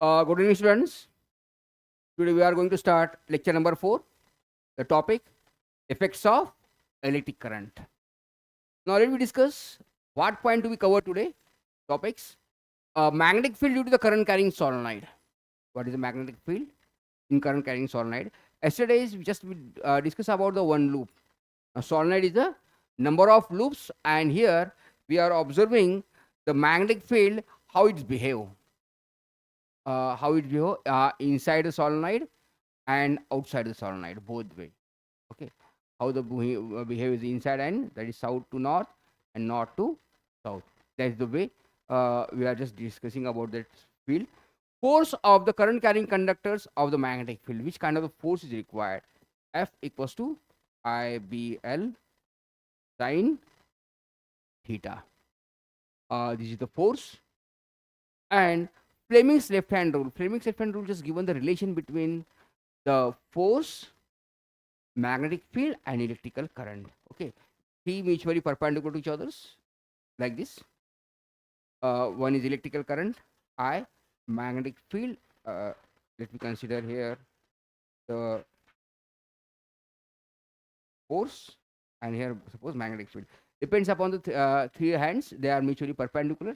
Good evening, students. Today we are going to start lecture number 4. The topic effects of electric current. Now let me discuss what point do we cover today. Topics: magnetic field due to the current carrying solenoid. What is the magnetic field in current carrying solenoid? Yesterday we just discussed about the one loop. A solenoid is the number of loops, and here we are observing the magnetic field how it behave. How it behave inside the solenoid and outside the solenoid, both way. Okay, how the behave is inside, and that is south to north and north to south. That's the way we are just discussing about that field. Force of the current carrying conductors of the magnetic field. Which kind of a force is required? F equals to IBL sine theta. This is the force. And Fleming's left hand rule. Fleming's left hand rule just given the relation between the force, magnetic field, and electrical current. Okay, T mutually perpendicular to each others, like this. One is electrical current, I magnetic field. Let me consider here the force, and here suppose magnetic field. Depends upon the three hands. They are mutually perpendicular,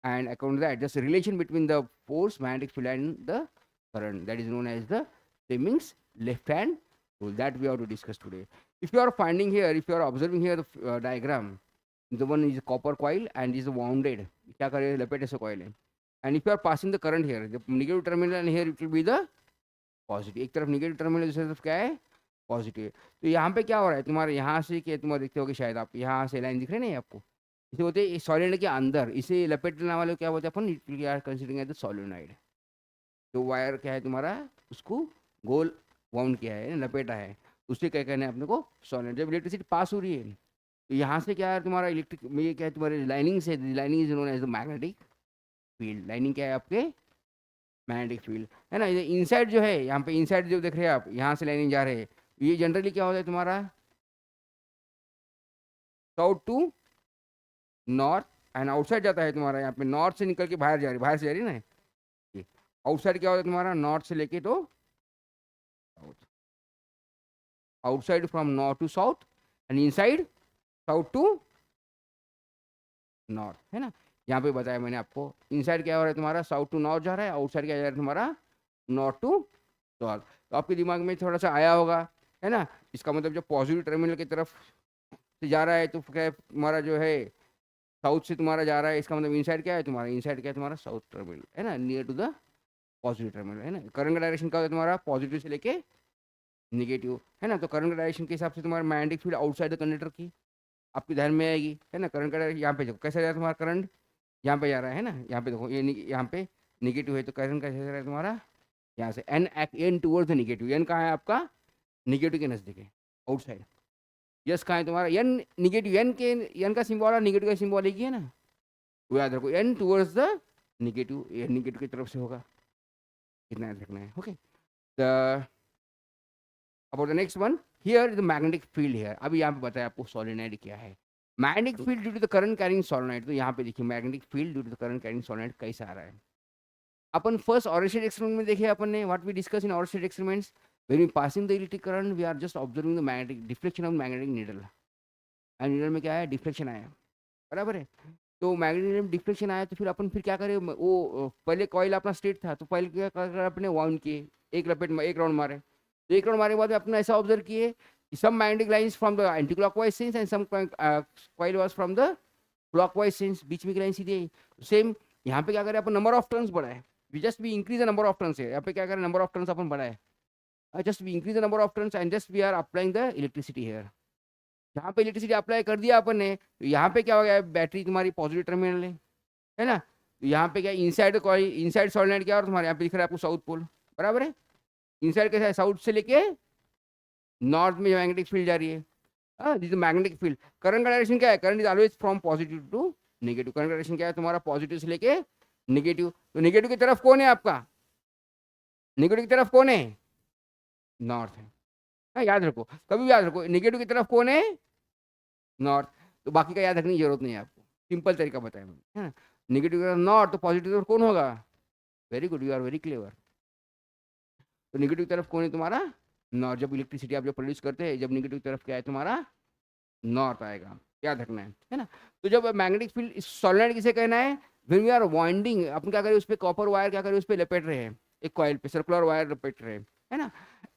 and according to that, just a relation between the force, magnetic field, and the current. That is known as the Fleming's left hand rule. That we have to discuss today. If you are finding here, if you are observing here the diagram, the one is a copper coil and is wounded. क्या करे लपेट ऐसे coil है. And if you are passing the current here, the negative terminal, and here it will be the positive. एक तरफ negative terminal, दूसरी तरफ क्या है पॉजिटिव. तो यहाँ पे क्या हो रहा है तुम्हारे यहाँ से कि तुम्हारे देखते हो कि शायद आप यहाँ से लाइन दिख रही नहीं आपको, इसे बोलते हैं सॉलिड के अंदर, इसे लपेटने वाले क्या बोलते हैं अपन, are considering as the solenoid. तो वायर क्या है तुम्हारा, उसको गोल वाउंड किया है, लपेटा है, उससे क्या कहना है अपने को सॉलिनॉइड. जब इलेक्ट्रिसिटी पास हो रही है तो यहाँ से क्या है तुम्हारा इलेक्ट्रिक में, ये क्या है तुम्हारे लाइनिंग से, lining is known as the magnetic field. Lining क्या है आपके मैग्नेटिक फील्ड है ना. इनसाइड जो है यहाँ पे, इनसाइड जो देख रहे हैं आप, यहाँ से लाइनिंग जा रहे हैं, ये जनरली क्या होता है तुम्हारा south to north, and outside जाता है तुम्हारा यहाँ पे नॉर्थ से निकल के बाहर जा रही, बाहर से जा रही ना. आउटसाइड क्या होता है तुम्हारा नॉर्थ से लेके तो south, outside from north to south, and inside south to north, है ना. यहाँ पे बताया मैंने आपको, इनसाइड क्या हो रहा है तुम्हारा साउथ टू नॉर्थ जा रहा है, आउटसाइड क्या जा रहा है तुम्हारा नॉर्थ टू साउथ. तो आपके दिमाग में थोड़ा सा आया होगा, है ना. इसका मतलब जब पॉजिटिव टर्मिनल की तरफ से जा रहा है तो क्या तुम्हारा जो है साउथ से तुम्हारा जा रहा है, इसका मतलब इनसाइड क्या है तुम्हारा, इनसाइड क्या है तुम्हारा साउथ टर्मिनल, है ना, near to the positive terminal, है ना. करंट का डायरेक्शन क्या होता है तुम्हारा पॉजिटिव से लेके निगेटिव, है ना. तो करंट का डायरेक्शन के हिसाब से तुम्हारा magnetic field outside the conductor की आपके ध्यान में आएगी, है ना. करंट का डायरेक्शन यहाँ पे देखो कैसे जा रहा है तुम्हारा करंट, यहाँ पे जा रहा है ना. यहाँ पे देखो ये यहाँ पे निगेटिव है, तो करंट कैसे जा रहा है तुम्हारा यहाँ से N towards the negative. N कहाँ है आपका निगेटिव के नजदीक है, आउटसाइड. यस कहाँ है तुम्हारा एन निगेटिव, एन के एन का सिंबल और निगेटिव का सिंबल एक ही है ना, वो याद रखो. एन टूवर्ड्स द निगेटिव, ये निगेटिव की तरफ से होगा, इतना याद रखना है. Okay, the about the next one, here the magnetic field here. अभी यहाँ पे बताया आपको सोलेनोइड क्या है. Magnetic field due to the current carrying solenoid. तो यहाँ पे देखिए magnetic field due to the current carrying solenoid कैसा आ रहा है. अपन फर्स्ट ऑरिजिन एक्सपेरिमेंट में देखे अपन ने, what we discuss in origin experiments, when we passing the electric current we are just observing the magnetic deflection of magnetic needle. And needle में क्या है डिफ्लेक्शन आया, बराबर है. तो मैग्नेटिक में डिफ्लेक्शन आया तो फिर अपन फिर क्या करें, वो पहले कॉइल अपना स्ट्रेट था, तो पहले क्या कर अपने वाउंड किए, एक लपेट में एक राउंड मारे. तो एक राउंड मारने के बाद अपने ऐसा ऑब्जर्व किए some magnetic lines from the anti-clockwise sense and some coil was from the clockwise sense. बीच में की लाइन सीधी है. सेम यहाँ पे क्या करें अपन, नंबर ऑफ टर्न्स बढ़ाए. We just we increase the number of turns है. यहाँ पे क्या करें नंबर ऑफ टर्न्स अपन बढ़ाए, just we increase the number of turns and just we are applying the electricity here. यहाँ पे इलेक्ट्रिसिटी अप्लाई कर दिया अपन ने, तो यहाँ पे क्या हो गया, बैटरी तुम्हारी पॉजिटिव टर्मिनल है ना. तो यहाँ पे क्या इनसाइड कॉइल, इनसाइड सोलेनोइड क्या, और तुम्हारे यहाँ पे दिख रहा है आपको साउथ पोल, बराबर है. इनसाइड कैसा है साउथ से लेके नॉर्थ में मैग्नेटिक फील्ड जा रही है. This is magnetic field. Current का डायरेक्शन क्या है, current is always from positive to negative. Current का डायरेक्शन क्या है तुम्हारा पॉजिटिव से लेके नेगेटिव. तो नेगेटिव की तरफ कौन है आपका, नेगेटिव की तरफ कौन है नॉर्थ है. याद रखो, कभी भी याद रखो, नेगेटिव की तरफ कौन है नॉर्थ. तो बाकी का याद रखने की जरूरत नहीं है आपको, सिंपल तरीका बताया मैंने, है ना. नेगेटिव की तरफ नॉर्थ, तो पॉजिटिव की तरफ कौन होगा very good, you are very clever. तो निगेटिव तरफ कौन है तुम्हारा? नॉर्थ। जब इलेक्ट्रिसिटी आप जो प्रोड्यूस करते हैं, जब निगेटिव तरफ क्या है तुम्हारा? नॉर्थ आएगा। याद रखना है ना। तो जब मैग्नेटिक फील्ड सोलेनोइड किसे कहना है? व्हेन वी आर वाइंडिंग, अपन क्या करें उस पे, कॉपर वायर क्या करें उस पे लपेट रहे हैं, एक कॉइल पे सर्कुलर वायर लपेट रहे हैं, है ना।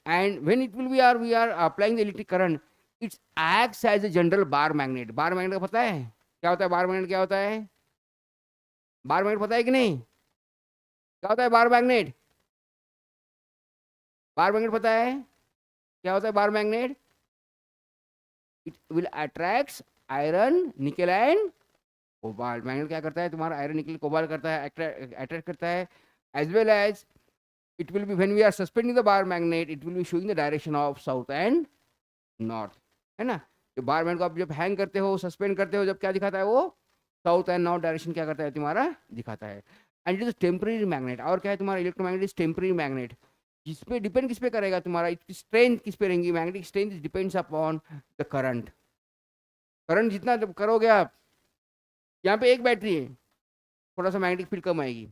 And when it will be are we are applying the electric current, its acts as a general bar magnet. Bar magnet का पता है क्या होता है? बार मैग्नेट क्या होता है? बार मैग्नेट पता है कि नहीं? क्या होता है बार मैग्नेट? बार मैग्नेट पता है क्या होता है bar magnet? It will attracts iron, nickel and cobalt. Magnet क्या करता है तुम्हारा? आयरन, निकल, कोबाल्ट करता है, अट्रैक्ट करता है। As well as it will be when we are suspending the bar magnet, it will be showing the direction of south and north, है ना। जो बार मैग्नेट को आप जब हैंग करते हो, सस्पेंड करते हो, जब क्या दिखाता है वो? साउथ एंड नॉर्थ डायरेक्शन क्या करता है तुम्हारा? दिखाता है। And it is temporary magnet. और क्या है तुम्हारा? Electromagnet is temporary magnet. जिस पे डिपेंड किस पे करेगा तुम्हारा? इसकी स्ट्रेंथ किस पे रहेंगी? Magnetic strength depends upon the current. Current जितना जब करोगे आप, यहाँ पे एक बैटरी है, थोड़ा सा मैग्नेटिक फील्ड कम आएगी,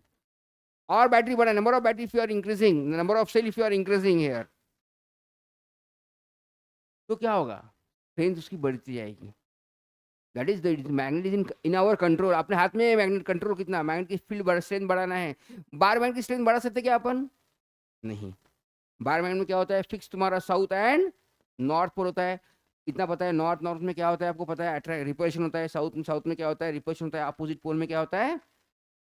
और बैटरी बढ़ा, number of battery if you are increasing, number of cell if you are increasing here, तो क्या होगा? स्ट्रेंथ उसकी बढ़ती जाएगी। That is the magnet is in our control. अपने हाथ में मैग्नेट कंट्रोल कितना, मैग्नेट की फील्ड बढ़, स्ट्रेंथ बढ़ाना है। बार मैग्नेट की स्ट्रेंथ बढ़ा सकते क्या अपन? नहीं। बार मैग्नेट में क्या होता है? फिक्स तुम्हारा साउथ एंड नॉर्थ पोल होता है। इतना पता है। नॉर्थ नॉर्थ में क्या होता है आपको पता है? अट्रैक्ट, रिपल्शन होता है। साउथ साउथ में क्या होता है? रिपल्शन होता है। अपोजिट पोल में क्या होता है?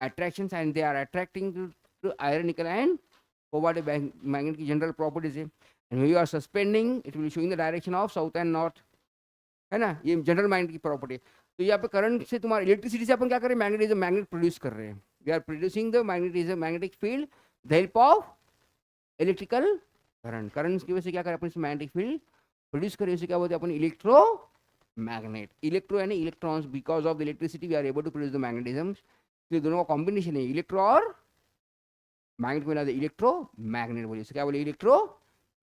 Attraction, and they are attracting to iron, nickel and cobalt. Magnet की जनरल प्रॉपर्टीज है। And when you are suspending, it will showing the direction of south and north, है ना। ये जनरल मैग्नेट की प्रॉपर्टी। तो यहाँ पे करंट से तुम्हारा, इलेक्ट्रिसिटी से अपन क्या करें? मैग्नेटिज्म, मैग्नेट प्रोड्यूस कर रहे हैं। We are producing the magnetism, magnetic field, the help of electrical current. Current की वजह से क्या करें अपन? मैग्नेटिक फील्ड प्रोड्यूस करें। इसे क्या बोलते हैं अपन? Electro magnet. इलेक्ट्रो यानी electrons, because of the electricity we are able to produce the magnetism. तो दोनों का कॉम्बिनेशन है, इलेक्ट्रो और मैग्नेट मिला, इलेक्ट्रो मैग्नेट बोलिए। क्या बोले? Electro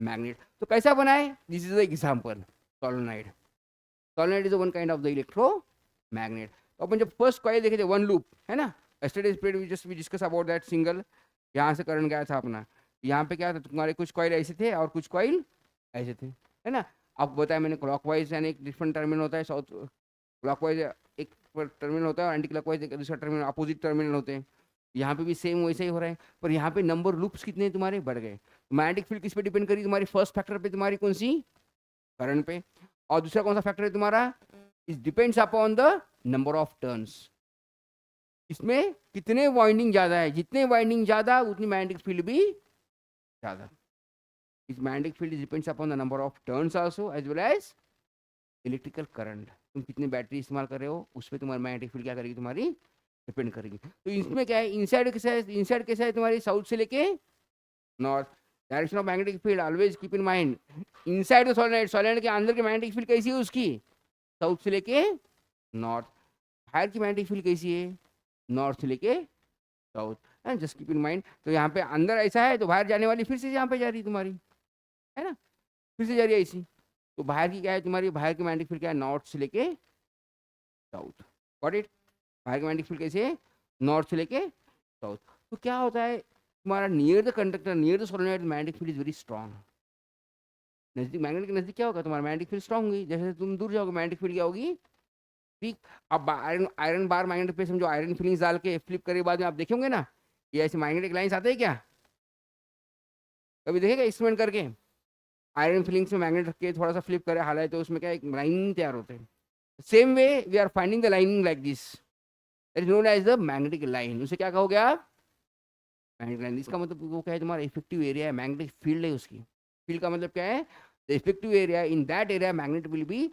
magnet. तो कैसा बना है? This is the example, solenoid. Solenoid is one kind of the electro magnet. तो अपन जब फर्स्ट कॉइल देखे थे, वन लूप, है ना, yesterday's period we discuss about that single. यहाँ से करंट गया था अपना, यहाँ पे क्या था तुम्हारे? कुछ कॉइल ऐसे थे और कुछ कॉइल ऐसे थे, है ना। आपको बताया मैंने, क्लॉकवाइज यानी एक डिफरेंट टर्मिनल होता है, साउथ क्लॉकवाइज एक टर्मिनल होता है और एंटी क्लॉकवाइज एक दूसरा टर्मिनल, अपोजिट टर्मिनल होते हैं। यहाँ पे भी सेम वैसे ही हो रहा है, पर यहाँ पे नंबर लूप्स कितने तुम्हारे बढ़ गए। मैग्नेटिक फील्ड किस पे डिपेंड करी तुम्हारी? फर्स्ट फैक्टर पे तुम्हारी, कौन सी? करंट पे। और दूसरा कौन सा फैक्टर है तुम्हारा? It depends upon the number of turns. इसमें कितने वाइंडिंग ज्यादा है, जितने वाइंडिंग ज्यादा उतनी मैग्नेटिक फील्ड भी ज्यादा। इस magnetic field depends upon the number of turns also as well as electrical current. तुम कितने बैटरी इस्तेमाल कर रहे हो उस पर तुम्हारी मैग्नेटिक फील्ड क्या करेगी तुम्हारी? डिपेंड करेगी। तो इसमें क्या है? इनसाइड कैसा है? इनसाइड कैसा है तुम्हारी? साउथ से लेके north. Direction of magnetic field always keep in mind, inside the solenoid, solenoid के अंदर की मैग्नेटिक फील्ड कैसी है उसकी? साउथ से लेके नॉर्थ। बाहर की मैग्नेटिक फील्ड कैसी है? नॉर्थ से लेके साउथ, है। Just keep in mind. तो यहाँ पे अंदर ऐसा है तो बाहर जाने वाली फिर से यहाँ पे जा रही तुम्हारी, है ना, फिर से जा रही है ऐसी। तो बाहर की क्या है तुम्हारी? बाहर की मैग्नेटिक फील्ड क्या है? नॉर्थ से लेके साउथ। Got it? बाहर की मैग्नेटिक फील्ड कैसे है? नॉर्थ से लेके साउथ। तो क्या होता है तुम्हारा? Near the conductor, near the solenoid, magnetic field is very strong. नजदीक, मैग्नेट के नजदीक क्या होगा तुम्हारा? मैग्नेटिक फील्ड स्ट्रॉन्ग होगी। जैसे तुम दूर जाओगे मैग्नेटिक फील्ड क्या होगी? ठीक। अब आयरन, आयरन बार मैग्नेट पे समझो, आयरन फिलिंग्स डाल के फ्लिप करे बाद में आप देखेंगे ना, ये ऐसे मैग्नेटिक लाइंस आते हैं क्या? कभी देखेगा इंस्ट्रूमेंट करके? आयरन फिलिंग्स में मैग्नेट रख के थोड़ा सा फ्लिप करे, हालांकि तो उसमें क्या एक लाइनिंग तैयार होते हैं। Same way we are finding the lining like this, that is known as the magnetic line. उसे क्या कहोगे आप? Magnetic line. इसका मतलब वो क्या है? तुम्हारा इफेक्टिव एरिया है, मैग्नेटिक फील्ड है उसकी। फील्ड का मतलब क्या है? The effective area, in that area magnet will be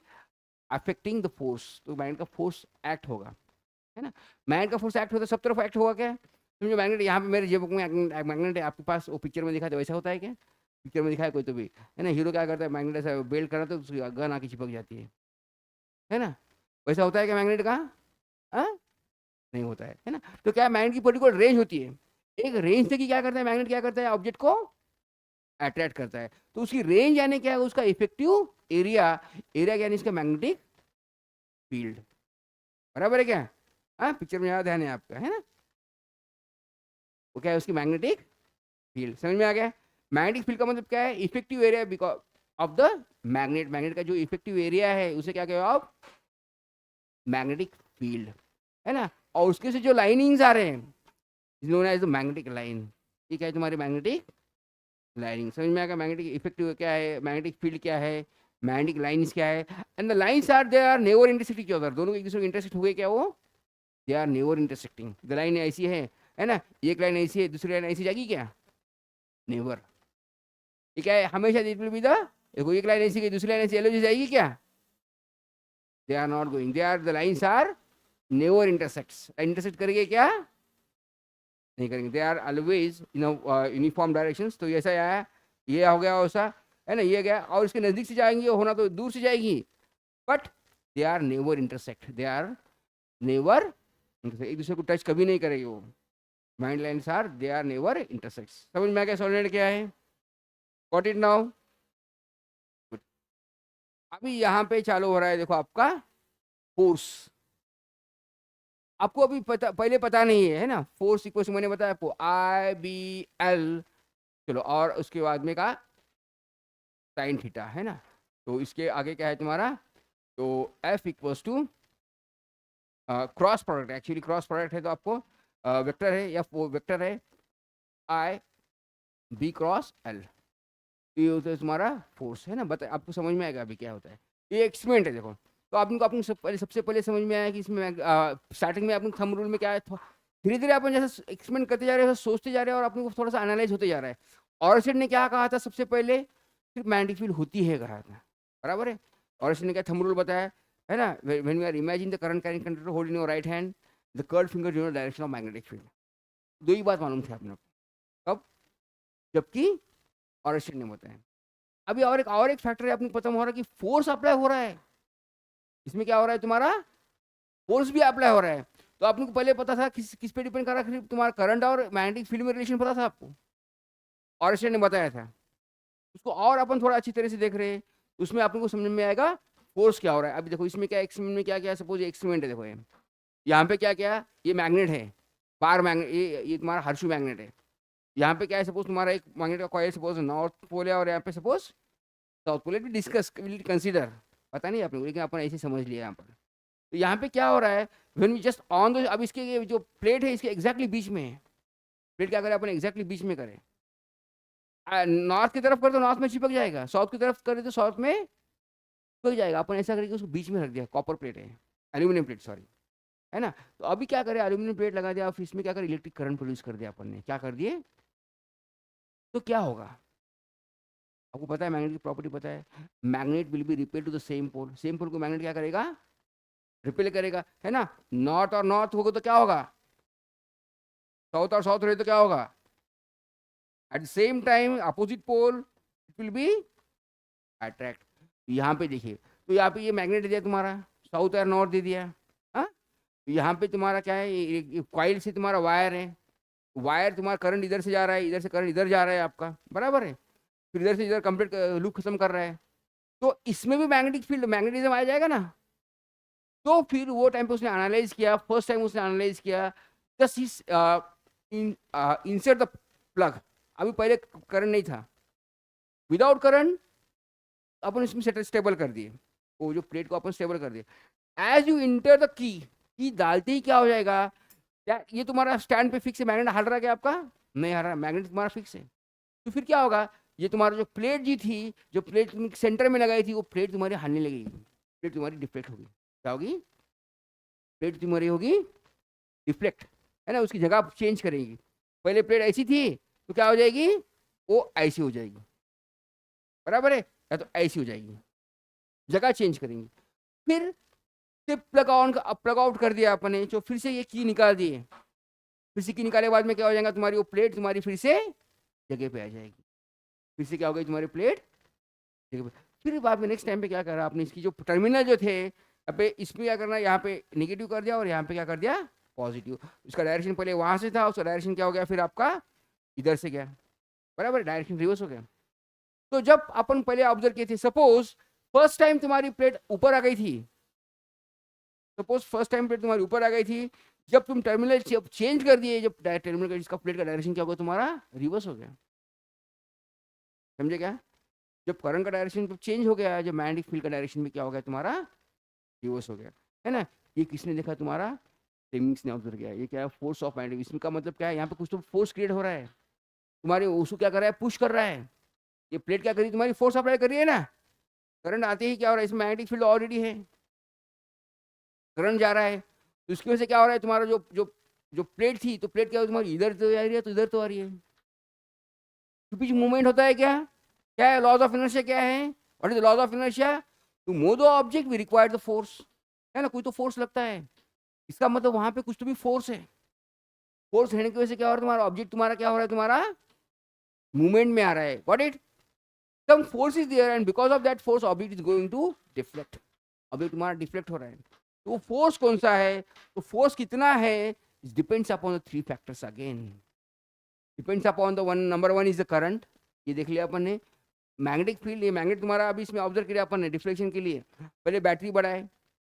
affecting the force. तो मैग्नेट का फोर्स एक्ट होगा, है ना। मैग्नेट का फोर्स एक्ट होता है, सब तरफ एक्ट होगा क्या? समझो मैग्नेट यहाँ पे मेरे जेब में मैग्नेट है, आपके पास वो पिक्चर में दिखा था वैसा होता है क्या? पिक्चर में दिखाया कोई तो भी, है ना, हीरो क्या करता है? मैग्नेट ऐसा बेल्ट करा तो उसकी गन आके चिपक जाती है ना। वैसा होता है क्या मैग्नेट का? हाँ, नहीं होता है ना। तो क्या मैग्नेट की पर्टिकुलर रेंज होती है, एक रेंज से कि क्या करता है मैग्नेट? क्या करता है? ऑब्जेक्ट को अट्रैक्ट करता है। तो उसकी रेंज यानी क्या है? उसका इफेक्टिव एरिया, एरिया यानी इसका मैग्नेटिक फील्ड। बराबर है क्या? हाँ, पिक्चर में ध्यान है आपका, है ना। वो क्या है, उसकी मैग्नेटिक फील्ड। समझ में आ गया? मैग्नेटिक फील्ड का मतलब क्या है, effective area because of the magnet. Magnet का जो इफेक्टिव एरिया है उसे क्या कहते हो आप, मैग्नेटिक फील्ड, है ना। और उसके से जो लाइनिंग्स आ रहे हैं known as the magnetic line. ये क्या है, तुम्हारी मैग्नेटिक लाइनिंग। समझ में आ गया? मैग्नेटिक इफेक्टिव क्या है, मैग्नेटिक फील्ड क्या है, मैग्नेटिक लाइन्स क्या है। And the lines are they are never intersect each other. दोनों एक दूसरे को इंटरसेक्ट हुए क्या, वो they are never intersecting. The line ऐसी है ना, एक लाइन ऐसी है दूसरी लाइन ऐसी जाएगी क्या, नेवर। ये क्या है, हमेशा इट विल बी द, देखो एक लाइन ऐसी दूसरी लाइन ऐसी एलओजी जाएगी क्या, they are not going, they are the lines are never intersects. Intersect करेंगे क्या, नहीं करेंगे, they are always in uniform directions. तो ऐसा है, ये हो गया वैसा, है ना, ये गया। और इसके नजदीक से जाएंगे होना तो दूर से जाएगी, but they are never intersect, they are never, एक दूसरे को टच कभी नहीं करेगी वो। Mind lines are they are never intersect. समझ में आ गया सोलेनोइड क्या है, गॉट इट नाउ। अभी यहाँ पे चालू हो रहा है, देखो आपका फोर्स। आपको अभी पता, पहले पता नहीं है ना, फोर्स इक्वल मैंने बताया आपको IBL। चलो, और उसके बाद में कहा साइन थीटा, है ना। तो इसके आगे क्या है तुम्हारा, तो F equals to cross product, actually cross product है तो आपको वेक्टर है या वेक्टर है IB क्रॉस L। ये होता है तुम्हारा फोर्स, है ना। बता, आपको समझ में आएगा अभी क्या होता है, ये एक्सपेरिमेंट है देखो। तो आपको सबसे पहले समझ में आया कि इसमें स्टार्टिंग में अपने थंब रूल में क्या है, धीरे धीरे अपन जैसे एक्सपेरिमेंट करते जा रहे हैं, सोचते जा रहे हैं और अपने को थोड़ा सा एनालाइज होते जा रहा है। ऑरस्टेड ने क्या कहा था, सबसे पहले सिर्फ मैग्नेटिक फील्ड होती है कहा था, बराबर है। ऑरस्टेड ने क्या थंब रूल बताया, है ना, when we are imagine the current carrying conductor hold in your right hand, the curved finger in direction of magnetic field. दो ही बात मालूम थी आपने को, कब, जबकि ऑरस्टेड ने बताया। अभी और एक फैक्टर है अपने को पता हो रहा है कि फोर्स अप्लाई हो रहा है इसमें, क्या हो रहा है तुम्हारा, फोर्स भी अप्लाई हो रहा है। तो आपने को पहले पता था किस पे डिपेंड कर रहा है, तुम्हारा करंट और मैग्नेटिक फील्ड में रिलेशन पता था आपको, ऑरस्टेड ने बताया था। उसको और अपन थोड़ा अच्छी तरह से देख रहे हैं, उसमें आपको समझ में आएगा फोर्स क्या हो रहा है। अभी देखो इसमें क्या, एक्सपेरिमेंट में क्या क्या, सपोज एक्सपेरिमेंट है, देखो यहाँ पे क्या क्या, ये मैग्नेट है, बार मैग्नेट, ये तुम्हारा हर्शु मैग्नेट है। यहाँ पे क्या है, सपोज तुम्हारा एक मैग्नेट का कॉइल सपोज नॉर्थ पोल है और यहाँ पे सपोज साउथ पोल है। डिस्कस, विल कंसीडर, पता नहीं आपने, लेकिन अपन ऐसे समझ लिया यहाँ पर। तो यहाँ पे क्या हो रहा है, when we just on the, अब इसके जो प्लेट है इसके एग्जैक्टली बीच में है। प्लेट क्या करें अपन, एग्जैक्टली बीच में करें। नॉर्थ की तरफ कर तो नॉर्थ में चिपक जाएगा, साउथ की तरफ करे तो साउथ में चिपक जाएगा। अपन ऐसा करके उसको बीच में रख दिया, कॉपर प्लेट है, एल्यूमिनियम प्लेट सॉरी, है ना। तो अभी क्या करें, एल्यूमिनियम प्लेट लगा दिया, फिर इसमें क्या करें, इलेक्ट्रिक करंट प्रोड्यूस कर दिया अपन ने, क्या कर दिए। तो क्या होगा, आपको पता है मैग्नेट की प्रॉपर्टी पता है, magnet will be repel to the same pole. Same pole को मैग्नेट क्या करेगा, रिपेल करेगा, है ना। नॉर्थ और नॉर्थ होगा तो क्या होगा, साउथ और साउथ रहे तो क्या होगा, at the same time opposite pole it will be attract. यहाँ पे देखिए, तो यहाँ पे ये मैग्नेट दे दिया तुम्हारा, साउथ और नॉर्थ दे दिया, हाँ। यहाँ पे तुम्हारा क्या है, ये कॉइल से तुम्हारा वायर है, वायर तुम्हारा करंट इधर से जा रहा है, इधर से करंट इधर जा रहा है आपका, बराबर है। फिर इधर से इधर कंप्लीट लूप खत्म कर रहा है, तो इसमें भी मैग्नेटिक फील्ड, मैग्नेटिज्म आ जाएगा ना। तो फिर वो टाइम पे उसने एनालाइज किया, फर्स्ट टाइम उसने एनालाइज किया, जस्ट इंसर्ट द प्लग। अभी पहले करंट नहीं था, विदाउट करंट अपन इसमें स्टेबल कर दिए, वो जो प्लेट को अपन स्टेबल कर दिए। As you enter the key डालते ही क्या हो जाएगा, क्या ये तुम्हारा स्टैंड पे फिक्स है, मैग्नेट हट रहा है क्या आपका, नहीं हट रहा, मैग्नेट तुम्हारा फिक्स है। तो फिर क्या होगा, ये तुम्हारा जो प्लेट जी थी, जो प्लेट तुम सेंटर में लगाई थी, वो प्लेट तुम्हारी हलने लगेगी, प्लेट तुम्हारी डिफ्लेक्ट होगी। क्या होगी, प्लेट तुम्हारी होगी डिफ्लेक्ट, है ना, उसकी जगह चेंज करेगी। पहले प्लेट ऐसी थी तो क्या हो जाएगी, वो ऐसी हो जाएगी, बराबर है, या तो ऐसी हो जाएगी, जगह चेंज करेंगे। फिर से प्लग आउट कर दिया अपने, जो फिर से ये की निकाल दिए, फिर से की निकाले के बाद में क्या हो जाएगा, तुम्हारी वो प्लेट तुम्हारी फिर से जगह पे आ जाएगी, फिर से क्या हो गई तुम्हारी प्लेट जगह पे। फिर बाद में नेक्स्ट टाइम पे क्या करा आपने, इसकी जो टर्मिनल जो थे, अब इसमें क्या करना, यहाँ पे नेगेटिव कर दिया और यहाँ पे क्या कर दिया, पॉजिटिव। उसका डायरेक्शन पहले वहां से था, उसका डायरेक्शन क्या हो गया, फिर आपका इधर से गया, बराबर, डायरेक्शन रिवर्स हो गया। तो जब अपन पहले ऑब्जर्व किए थे, सपोज फर्स्ट टाइम तुम्हारी प्लेट ऊपर आ गई थी, सपोज फर्स्ट टाइम प्लेट तुम्हारी ऊपर आ गई थी, जब तुम टर्मिनल चेंज कर दिए, जब टर्मिनल का इसका प्लेट का डायरेक्शन क्या होगा तुम्हारा, रिवर्स हो गया। समझे क्या? जब करंट का डायरेक्शन जब चेंज हो गया, जब मैग्नेटिक फील्ड का डायरेक्शन में क्या हो गया तुम्हारा, रिवर्स हो गया, है ना। ये किसने देखा, तुम्हारा फ्लेमिंग्स ने ऑब्जर्व किया। ये क्या है, फोर्स ऑफ मैग्नेटिक, इसमें का मतलब क्या है, यहाँ पे कुछ तो फोर्स क्रिएट हो रहा है, तुम्हारे उसको क्या कर रहा है, पुश कर रहा है। ये प्लेट क्या करी, तुम्हारी फोर्स अप्लाई कर रही है ना, करंट आते ही क्या हो रहा है, इसमें मैग्नेटिक फील्ड ऑलरेडी है, करंट जा रहा है, तो उसकी वजह से क्या हो रहा है, तुम्हारा जो जो जो प्लेट थी, तो प्लेट क्या हो तुम्हारी इधर तो आ रही है, तो इधर तो आ रही है, तो पीछे मूवमेंट होता है। क्या क्या है, लॉज ऑफ इनर्शिया क्या है, what is the laws of inertia, to move the object we require the force, है ना, कोई तो फोर्स लगता है, इसका मतलब वहां पे कुछ तो भी फोर्स है, फोर्स रहने की वजह से क्या हो रहा है, तुम्हारा ऑब्जेक्ट तुम्हारा क्या हो रहा है, तुम्हारा मूवमेंट में आ रहा है, what it, some force is there and because of that force object is going to deflect, object तुम्हारा डिफ्लेक्ट हो रहा है, तो फोर्स कौन सा है, तो फोर्स कितना है, it depends upon the three factors again, depends upon the one, number one is the current, ये देख लिया अपन ने, मैग्नेटिक फील्ड, ये मैग्नेट तुम्हारा अभी इसमें ऑब्जर्व किया अपन ने डिफ्लेक्शन के लिए, पहले बैटरी बढ़ाए,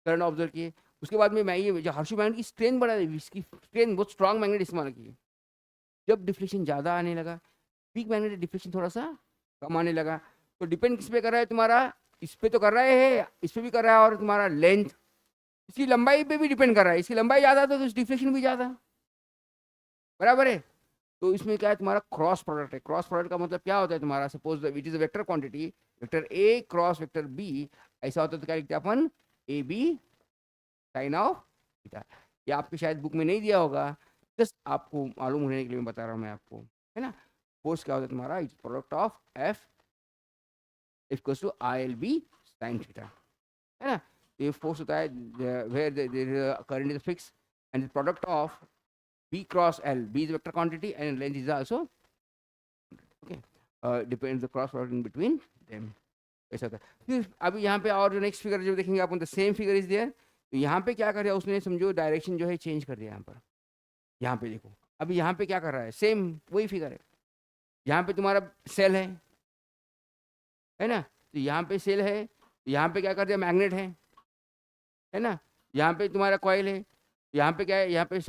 करंट ऑब्जर्व किए, उसके बाद में मैं ये जो हर्षु मैग्नेट की स्ट्रेंथ बढ़ाई, इसकी स्ट्रेंथ बहुत स्ट्रॉन्ग मैग्नेट इस्तेमाल की, जब डिफ्लेक्शन ज़्यादा आने लगा, पीक मैग्नेटिक डिफ्लेक्शन थोड़ा सा कम आने लगा, तो डिपेंड किस पे कर रहा है तुम्हारा, इस पे तो कर रहा है, इस पे भी कर रहा है, और तुम्हारा लेंथ, इसकी लंबाई पे भी डिपेंड कर रहा है, इसकी लंबाई ज़्यादा तो डिफ्लेक्शन भी ज़्यादा, बराबर है। तो इसमें क्या है, तुम्हारा क्रॉस प्रोडक्ट है, क्रॉस प्रोडक्ट का मतलब क्या होता है तुम्हारा, suppose it is a vector quantity, vector A cross vector B, ऐसा होता है तो क्या लिखते हैं अपन, A B sine of theta, ये आपके शायद बुक में नहीं दिया होगा, जस्ट आपको मालूम होने के लिए मैं बता रहा हूँ मैं आपको, है ना। फोर्स क्या होता है तुम्हारा, it's product of F equals to I L B sine theta, है ना। ये फोर्स होता है where current is fix and product of B cross L, B is vector quantity and length is also okay. Depends the cross product in between them. ऐसा था। फिर अभी यहाँ पे और जो नेक्स्ट फिगर जो देखेंगे आप, the same figure is there, तो यहाँ पे क्या कर दिया उसने, समझो डायरेक्शन जो है चेंज कर दिया यहाँ पर, यहाँ पे देखो, अभी यहाँ पे क्या कर रहा है, सेम वही फिगर है, यहाँ पे तुम्हारा सेल है ना, तो यहाँ पे सेल है, यहाँ पे क्या कर दिया, मैग्नेट है ना, यहाँ पे तुम्हारा कॉइल है, यहाँ पे क्या है, यहाँ पे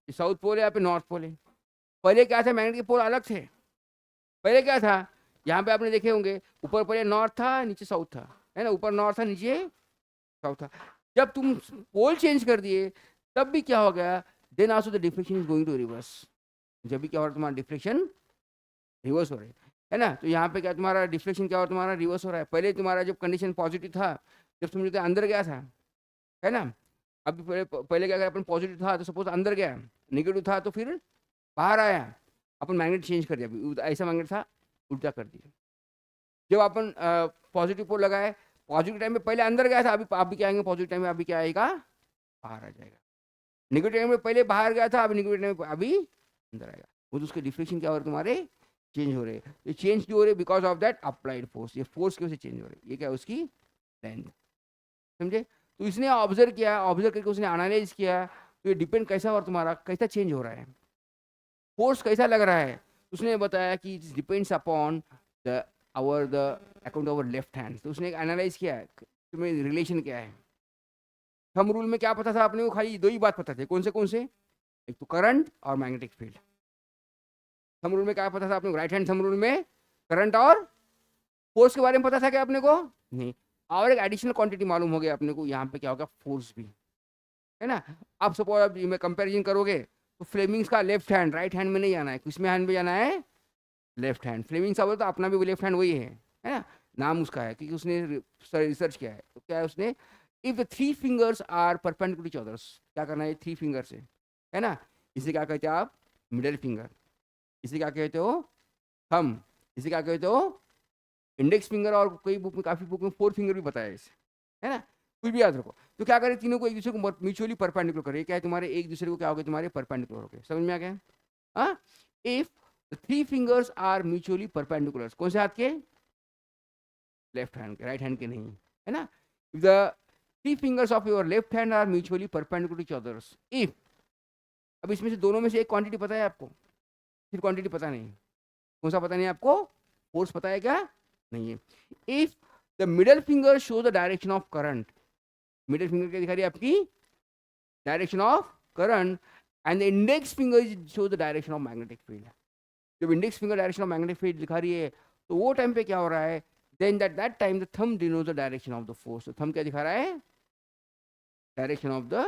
साउथ पोल है, यहाँ पे नॉर्थ पोल है। पहले क्या था, मैग्नेट के पोल अलग थे, पहले क्या था, यहाँ पे आपने देखे होंगे, ऊपर पहले नॉर्थ था, नीचे साउथ था, है ना, ऊपर नॉर्थ था, नीचे साउथ था। जब तुम पोल चेंज कर दिए तब भी क्या हो गया, then also the deflection is going to reverse, जब भी क्या हो रहा है, तुम्हारा डिफ्लेक्शन रिवर्स हो रहा है ना। तो यहाँ पे क्या तुम्हारा डिफ्लेक्शन क्या हो रहा है, तुम्हारा रिवर्स हो रहा है। पहले तुम्हारा जब कंडीशन पॉजिटिव था, जब समझो अंदर गया था, है ना, अभी पहले क्या अपन पॉजिटिव था तो सपोज अंदर गया, नेगेटिव था तो फिर बाहर आया, अपन मैग्नेट चेंज कर दिया, ऐसा मैग्नेट था उल्टा कर दिया। जब अपन पॉजिटिव पोल लगाए, पॉजिटिव टाइम में पहले अंदर गया था, अभी क्या आएंगे, पॉजिटिव टाइम में अभी क्या आएगा, बाहर आ जाएगा। नेगेटिव टाइम में पहले बाहर गया था, अभी नेगेटिव टाइम में अभी अंदर आएगा, वो तो उसके डिफ्लेक्शन क्या हो रहे तुम्हारे, चेंज हो रहे हैं। ये चेंज क्यों हो रहे, because of that applied force, ये फोर्स की वजह से चेंज हो रही है। ये क्या है, उसकी लेंथ, समझे। तो इसने ऑब्जर्व किया, ऑब्जर्व करके उसने एनालाइज किया, तो ये डिपेंड कैसा और तुम्हारा कैसा चेंज हो रहा है, फोर्स कैसा लग रहा है। उसने बताया कि it depends upon the account of left hand. तो उसने एनालाइज किया तुम्हें रिलेशन क्या है। थंब रूल में क्या पता था अपने को, खाली दो ही बात पता थे, कौन से, एक तो करंट और मैग्नेटिक फील्ड। थंब रूल में क्या पता था अपने को, राइट हैंड थंब रूल में करंट और फोर्स के बारे में पता था क्या अपने को, नहीं। और एक एडिशनल क्वांटिटी मालूम हो गया अपने को, यहाँ पे क्या होगा, फोर्स भी, है ना। आप सपोज अब में कंपैरिजन करोगे तो फ्लेमिंग्स का लेफ्ट हैंड राइट हैंड में नहीं जाना है, किसमें हैंड में जाना है, लेफ्ट हैंड। फ्लेमिंग्स का बोले तो अपना भी लेफ्ट हैंड वही है ना, नाम उसका है क्योंकि उसने रिसर्च किया है। तो क्या है उसने, if the three fingers are perpendicular to each others, क्या करना है, थ्री फिंगर से, है ना, इसे क्या कहते हैं आप, मिडिल फिंगर, इसे क्या कहते हो, थंब, इसे क्या कहते हो, इंडेक्स फिंगर, और कई बुक में, काफी बुक में फोर फिंगर भी बताया इसे, है ना, कुछ भी याद रखो। तो क्या करें, तीनों को एक दूसरे को म्यूचुअली परपेंडिकुलर करे, क्या है तुम्हारे एक दूसरे को क्या हो गए, तुम्हारे परपेंडिकुलर हो गए, समझ में आ गया। हाँ, if the three fingers are mutually perpendicular, कौन से हाथ के, लेफ्ट हैंड के, राइट हैंड के नहीं, है ना। If the three fingers of your left hand are mutually perpendicular to each others, if, अब इसमें से दोनों में से एक क्वांटिटी पता है आपको, फिर क्वांटिटी पता नहीं, कौन सा पता नहीं आपको, फोर्स पता है क्या, नहीं है। If the middle finger show the direction of current, middle finger क्या दिखा रही है आपकी, direction of current, and the index finger shows the direction of magnetic field. जब index finger direction of magnetic field दिखा रही है तो वो टाइम पे क्या हो रहा है, then that time the thumb denotes the direction of the force. तो थंब क्या दिखा रहा है, डायरेक्शन ऑफ द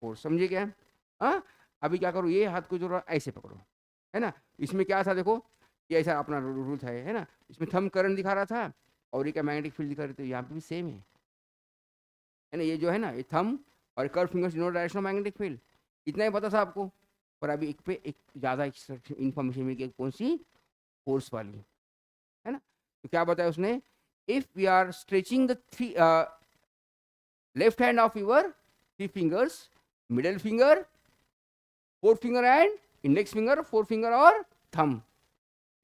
फोर्स. समझिए क्या? हाँ, अभी क्या करो, ये हाथ को जो ऐसे पकड़ो, है ना. इसमें क्या था देखो, ये ऐसा अपना रूल था, है ना. इसमें थंब करंट दिखा रहा था और ये क्या मैग्नेटिक फील्ड दिखा रही थी. यहाँ पे भी सेम है ना. ये जो है ना, ये थंब और curve fingers denote direction of magnetic field. इतना ही पता था आपको, पर अभी एक पे एक ज़्यादा इन्फॉर्मेशन मिल गई. कौन सी? फोर्स वाली, है ना. तो क्या बताया उसने, if we are stretching the three left hand of your three fingers, middle finger, fourth finger and index finger, fourth finger और थंब,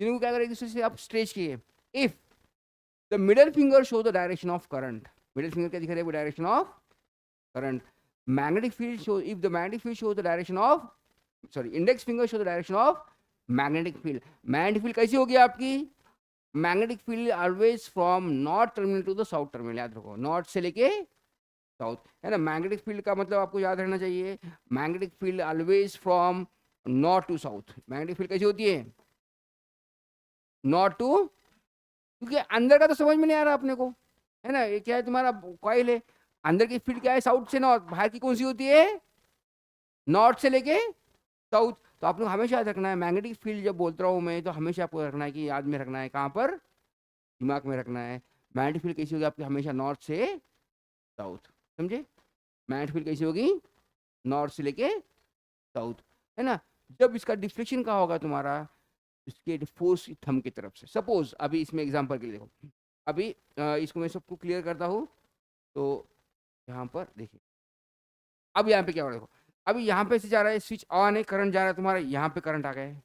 तीनों को क्या करें, दूसरे से आप स्ट्रेच किए. If the middle finger show the direction of current, middle finger क्या दिख रहा है, वो direction of current. Magnetic field show, if the magnetic field show the direction of, sorry, index finger show the direction of magnetic field. Magnetic field कैसी होगी आपकी, magnetic field always from north terminal to the south terminal. याद रखो, north से लेके south, है ना. Magnetic field का मतलब आपको याद रहना चाहिए, magnetic field always from north to south. Magnetic field कैसी होती है, नॉर्थ टू, क्योंकि अंदर का तो समझ में नहीं आ रहा अपने को, है ना. ये क्या है, तुम्हारा कॉइल है, अंदर की फील्ड क्या है, साउथ से नॉर्थ. बाहर की कौन सी होती है, नॉर्थ से लेके साउथ. तो आप लोग हमेशा याद रखना है, मैग्नेटिक फील्ड जब बोलता हूँ मैं, तो हमेशा आपको रखना है कि याद में रखना है, कहाँ पर, दिमाग में रखना है. मैग्नेटिक फील्ड कैसी होगी आपकी, हमेशा नॉर्थ से साउथ. समझे, मैग्नेटिक फील्ड कैसी होगी, नॉर्थ से लेके साउथ, है ना. जब इसका डिफ्लेक्शन कहाँ होगा तुम्हारा, इसके फोर्स थंब की तरफ से. सपोज अभी इसमें एग्जांपल के लिए देखो, अभी इसको मैं सबको क्लियर करता हूँ. तो यहाँ पर देखिए, अब यहाँ पे क्या हो रहा है, देखो, अभी यहाँ पे से जा रहा है, स्विच ऑन है, करंट जा रहा है तुम्हारा, यहाँ पे करंट आ गया है,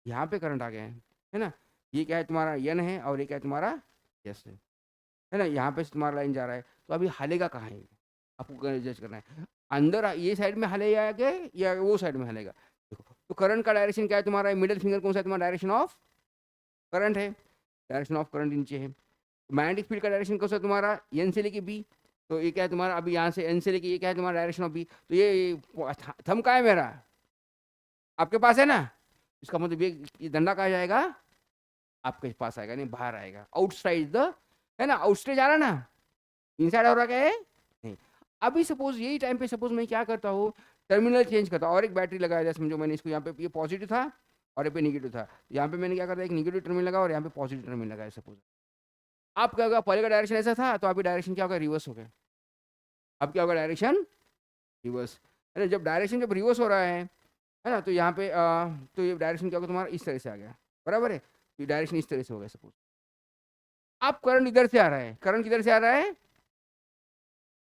यहाँ पे करंट आ गया है ना. ये क्या है तुम्हारा, यन है, और ये क्या है तुम्हारा, यस है ना. यहाँ पे से तुम्हारा लाइन जा रहा है, तो अभी हलेगा कहाँ है, आपको जज करना है. अंदर ये साइड में हलेगा या वो साइड में हलेगा. देखो, तो करंट का डायरेक्शन क्या है तुम्हारा, मिडिल फिंगर कौन सा है तुम्हारा, डायरेक्शन ऑफ करंट है, डायरेक्शन ऑफ करंट नीचे है. मैग्नेटिक फील्ड का डायरेक्शन कौन सा तुम्हारा, एन से लेके बी. तो ये क्या है तुम्हारा, अभी यहाँ से एन से लेके ये क्या है तुम्हारा, डायरेक्शन ऑफ बी. तो ये थंब का है मेरा, आपके पास है ना. इसका मतलब ये डंडा कहाँ जाएगा, आपके पास आएगा, नहीं बाहर आएगा, आउटसाइड द, है ना. आउटसाइड जा रहा ना, इनसाइड हो रहा क्या है, नहीं. अभी सपोज यही टाइम पे सपोज मैं क्या करता हूँ, टर्मिनल चेंज करता हूँ और एक बैटरी लगाया जाए. समझो मैंने इसको, यहाँ पे ये पॉजिटिव था और ये पे निगेटिव था. यहाँ पे मैंने क्या करता है, एक निगेटिव टर्मिनल लगा और यहाँ पे पॉजिटिव टर्मिनल लगाया. सपोज आप क्या होगा, पहले का डायरेक्शन ऐसा था, तो अभी डायरेक्शन क्या होगा, रिवर्स हो गया. अब क्या होगा, डायरेक्शन रिवर्स, है ना. जब डायरेक्शन जब रिवर्स हो रहा है ना, तो यहाँ पे तो ये डायरेक्शन क्या होगा तुम्हारा, इस तरह से आ गया, बराबर है. तो ये डायरेक्शन इस तरह से हो गया. सपोज आप करंट इधर से आ रहा है, करंट किधर से आ रहा है,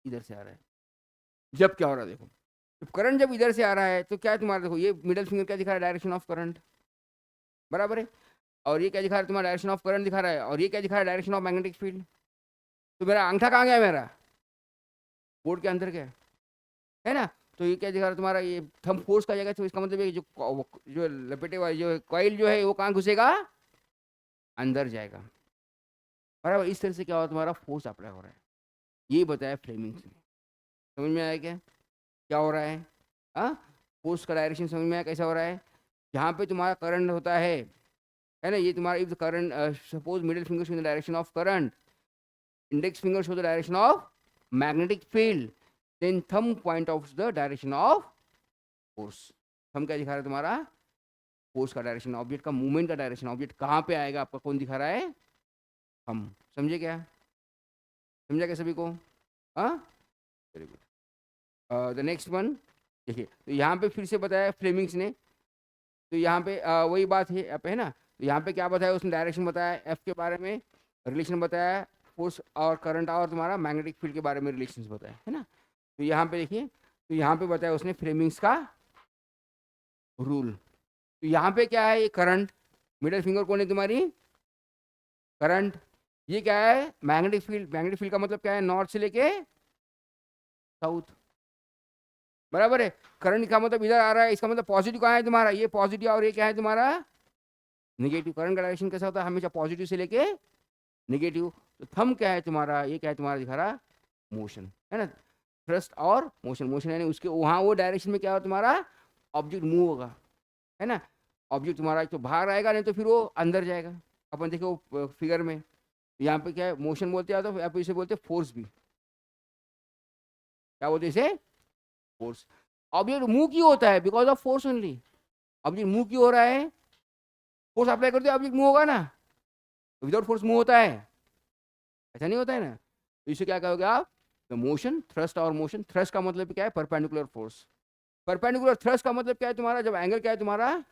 इधर से आ रहा है. जब क्या हो रहा है देखो, जब करंट जब इधर से आ रहा है तो क्या है तुम्हारा, देखो ये मिडल फिंगर क्या दिखा रहा है, डायरेक्शन ऑफ करंट, बराबर है. और ये क्या दिखा रहा है तुम्हारा, डायरेक्शन ऑफ करंट दिखा रहा है. और ये क्या दिखा रहा है, डायरेक्शन ऑफ मैग्नेटिक फील्ड. तो मेरा अंगूठा कहाँ गया, मेरा बोर्ड के अंदर गया, है ना. तो ये क्या दिखा रहा है तुम्हारा, ये थंब फोर्स का जाएगा. तो इसका मतलब ये जो लपेटे वाली जो कॉइल जो है वो कहाँ घुसेगा, अंदर जाएगा, बराबर. इस तरह से क्या हुआ तुम्हारा, फोर्स अप्लाई हो रहा है. ये बताया फ्लेमिंग्स ने. समझ में आया क्या हो रहा है, हाँ. फोर्स का डायरेक्शन समझ में आया कैसा हो रहा है. जहाँ पे तुम्हारा करंट होता है ना, ये तुम्हारा if the current, suppose middle finger show the direction of current, index finger show the direction of magnetic field, then thumb point of the direction of force. Thumb क्या दिखा रहा है तुम्हारा, फोर्स का डायरेक्शन, ऑब्जेक्ट का movement का direction, object कहाँ पे आएगा आपका, कौन दिखा रहा है, हम. समझे क्या, समझा क्या सभी को, हाँ. Very good. The next one देखिए, तो यहाँ पे फिर से बताया फ्लेमिंग्स ने. तो यहाँ पे वही बात है, है ना. तो यहाँ पे क्या बताया उसने, डायरेक्शन बताया, एफ के बारे में रिलेशन बताया, फोर्स और करंट और तुम्हारा मैग्नेटिक फील्ड के बारे में रिलेशंस बताया, है ना. तो यहाँ पे देखिए, तो यहाँ पे बताया उसने फ्लेमिंग्स का रूल. तो यहाँ पे क्या है, ये करंट, मिडिल फिंगर कौन है तुम्हारी, करंट. ये क्या है, मैग्नेटिक फील्ड. मैग्नेटिक फील्ड का मतलब क्या है, नॉर्थ से लेके साउथ, बराबर है. करंट का मतलब इधर आ रहा है, इसका मतलब पॉजिटिव कहाँ है तुम्हारा, ये पॉजिटिव, और ये क्या है तुम्हारा नेगेटिव. करंट का डायरेक्शन कैसा होता है, हमेशा पॉजिटिव से लेके नेगेटिव. तो थंब क्या है तुम्हारा, ये क्या है तुम्हारा, दिखा रहा मोशन, है ना. थ्रस्ट और मोशन, मोशन यानी उसके वहाँ वो डायरेक्शन में क्या हो तुम्हारा ऑब्जेक्ट मूव होगा, है ना। ऑब्जेक्ट तुम्हारा तो बाहर आएगा, नहीं तो फिर वो अंदर जाएगा। अपन देखो फिगर में यहाँ पे क्या है, मोशन बोलते हैं, तो यहाँ पे इसे बोलते हैं फोर्स भी। क्या बोलते हैं इसे, फोर्स। ऑब्जेक्ट मूव क्यों होता है, because of force only. Object move क्यों हो रहा है, फोर्स अप्लाई करते हो ऑब्जेक्ट मूव होगा ना, विदाउट फोर्स मूव होता है, ऐसा नहीं होता है ना। तो इसे क्या कहोगे आप, द मोशन, थ्रस्ट और मोशन। थ्रस्ट का मतलब क्या है, परपेंडिकुलर फोर्स। परपेंडिकुलर थ्रस्ट का मतलब क्या है तुम्हारा, जब एंगल क्या है तुम्हारा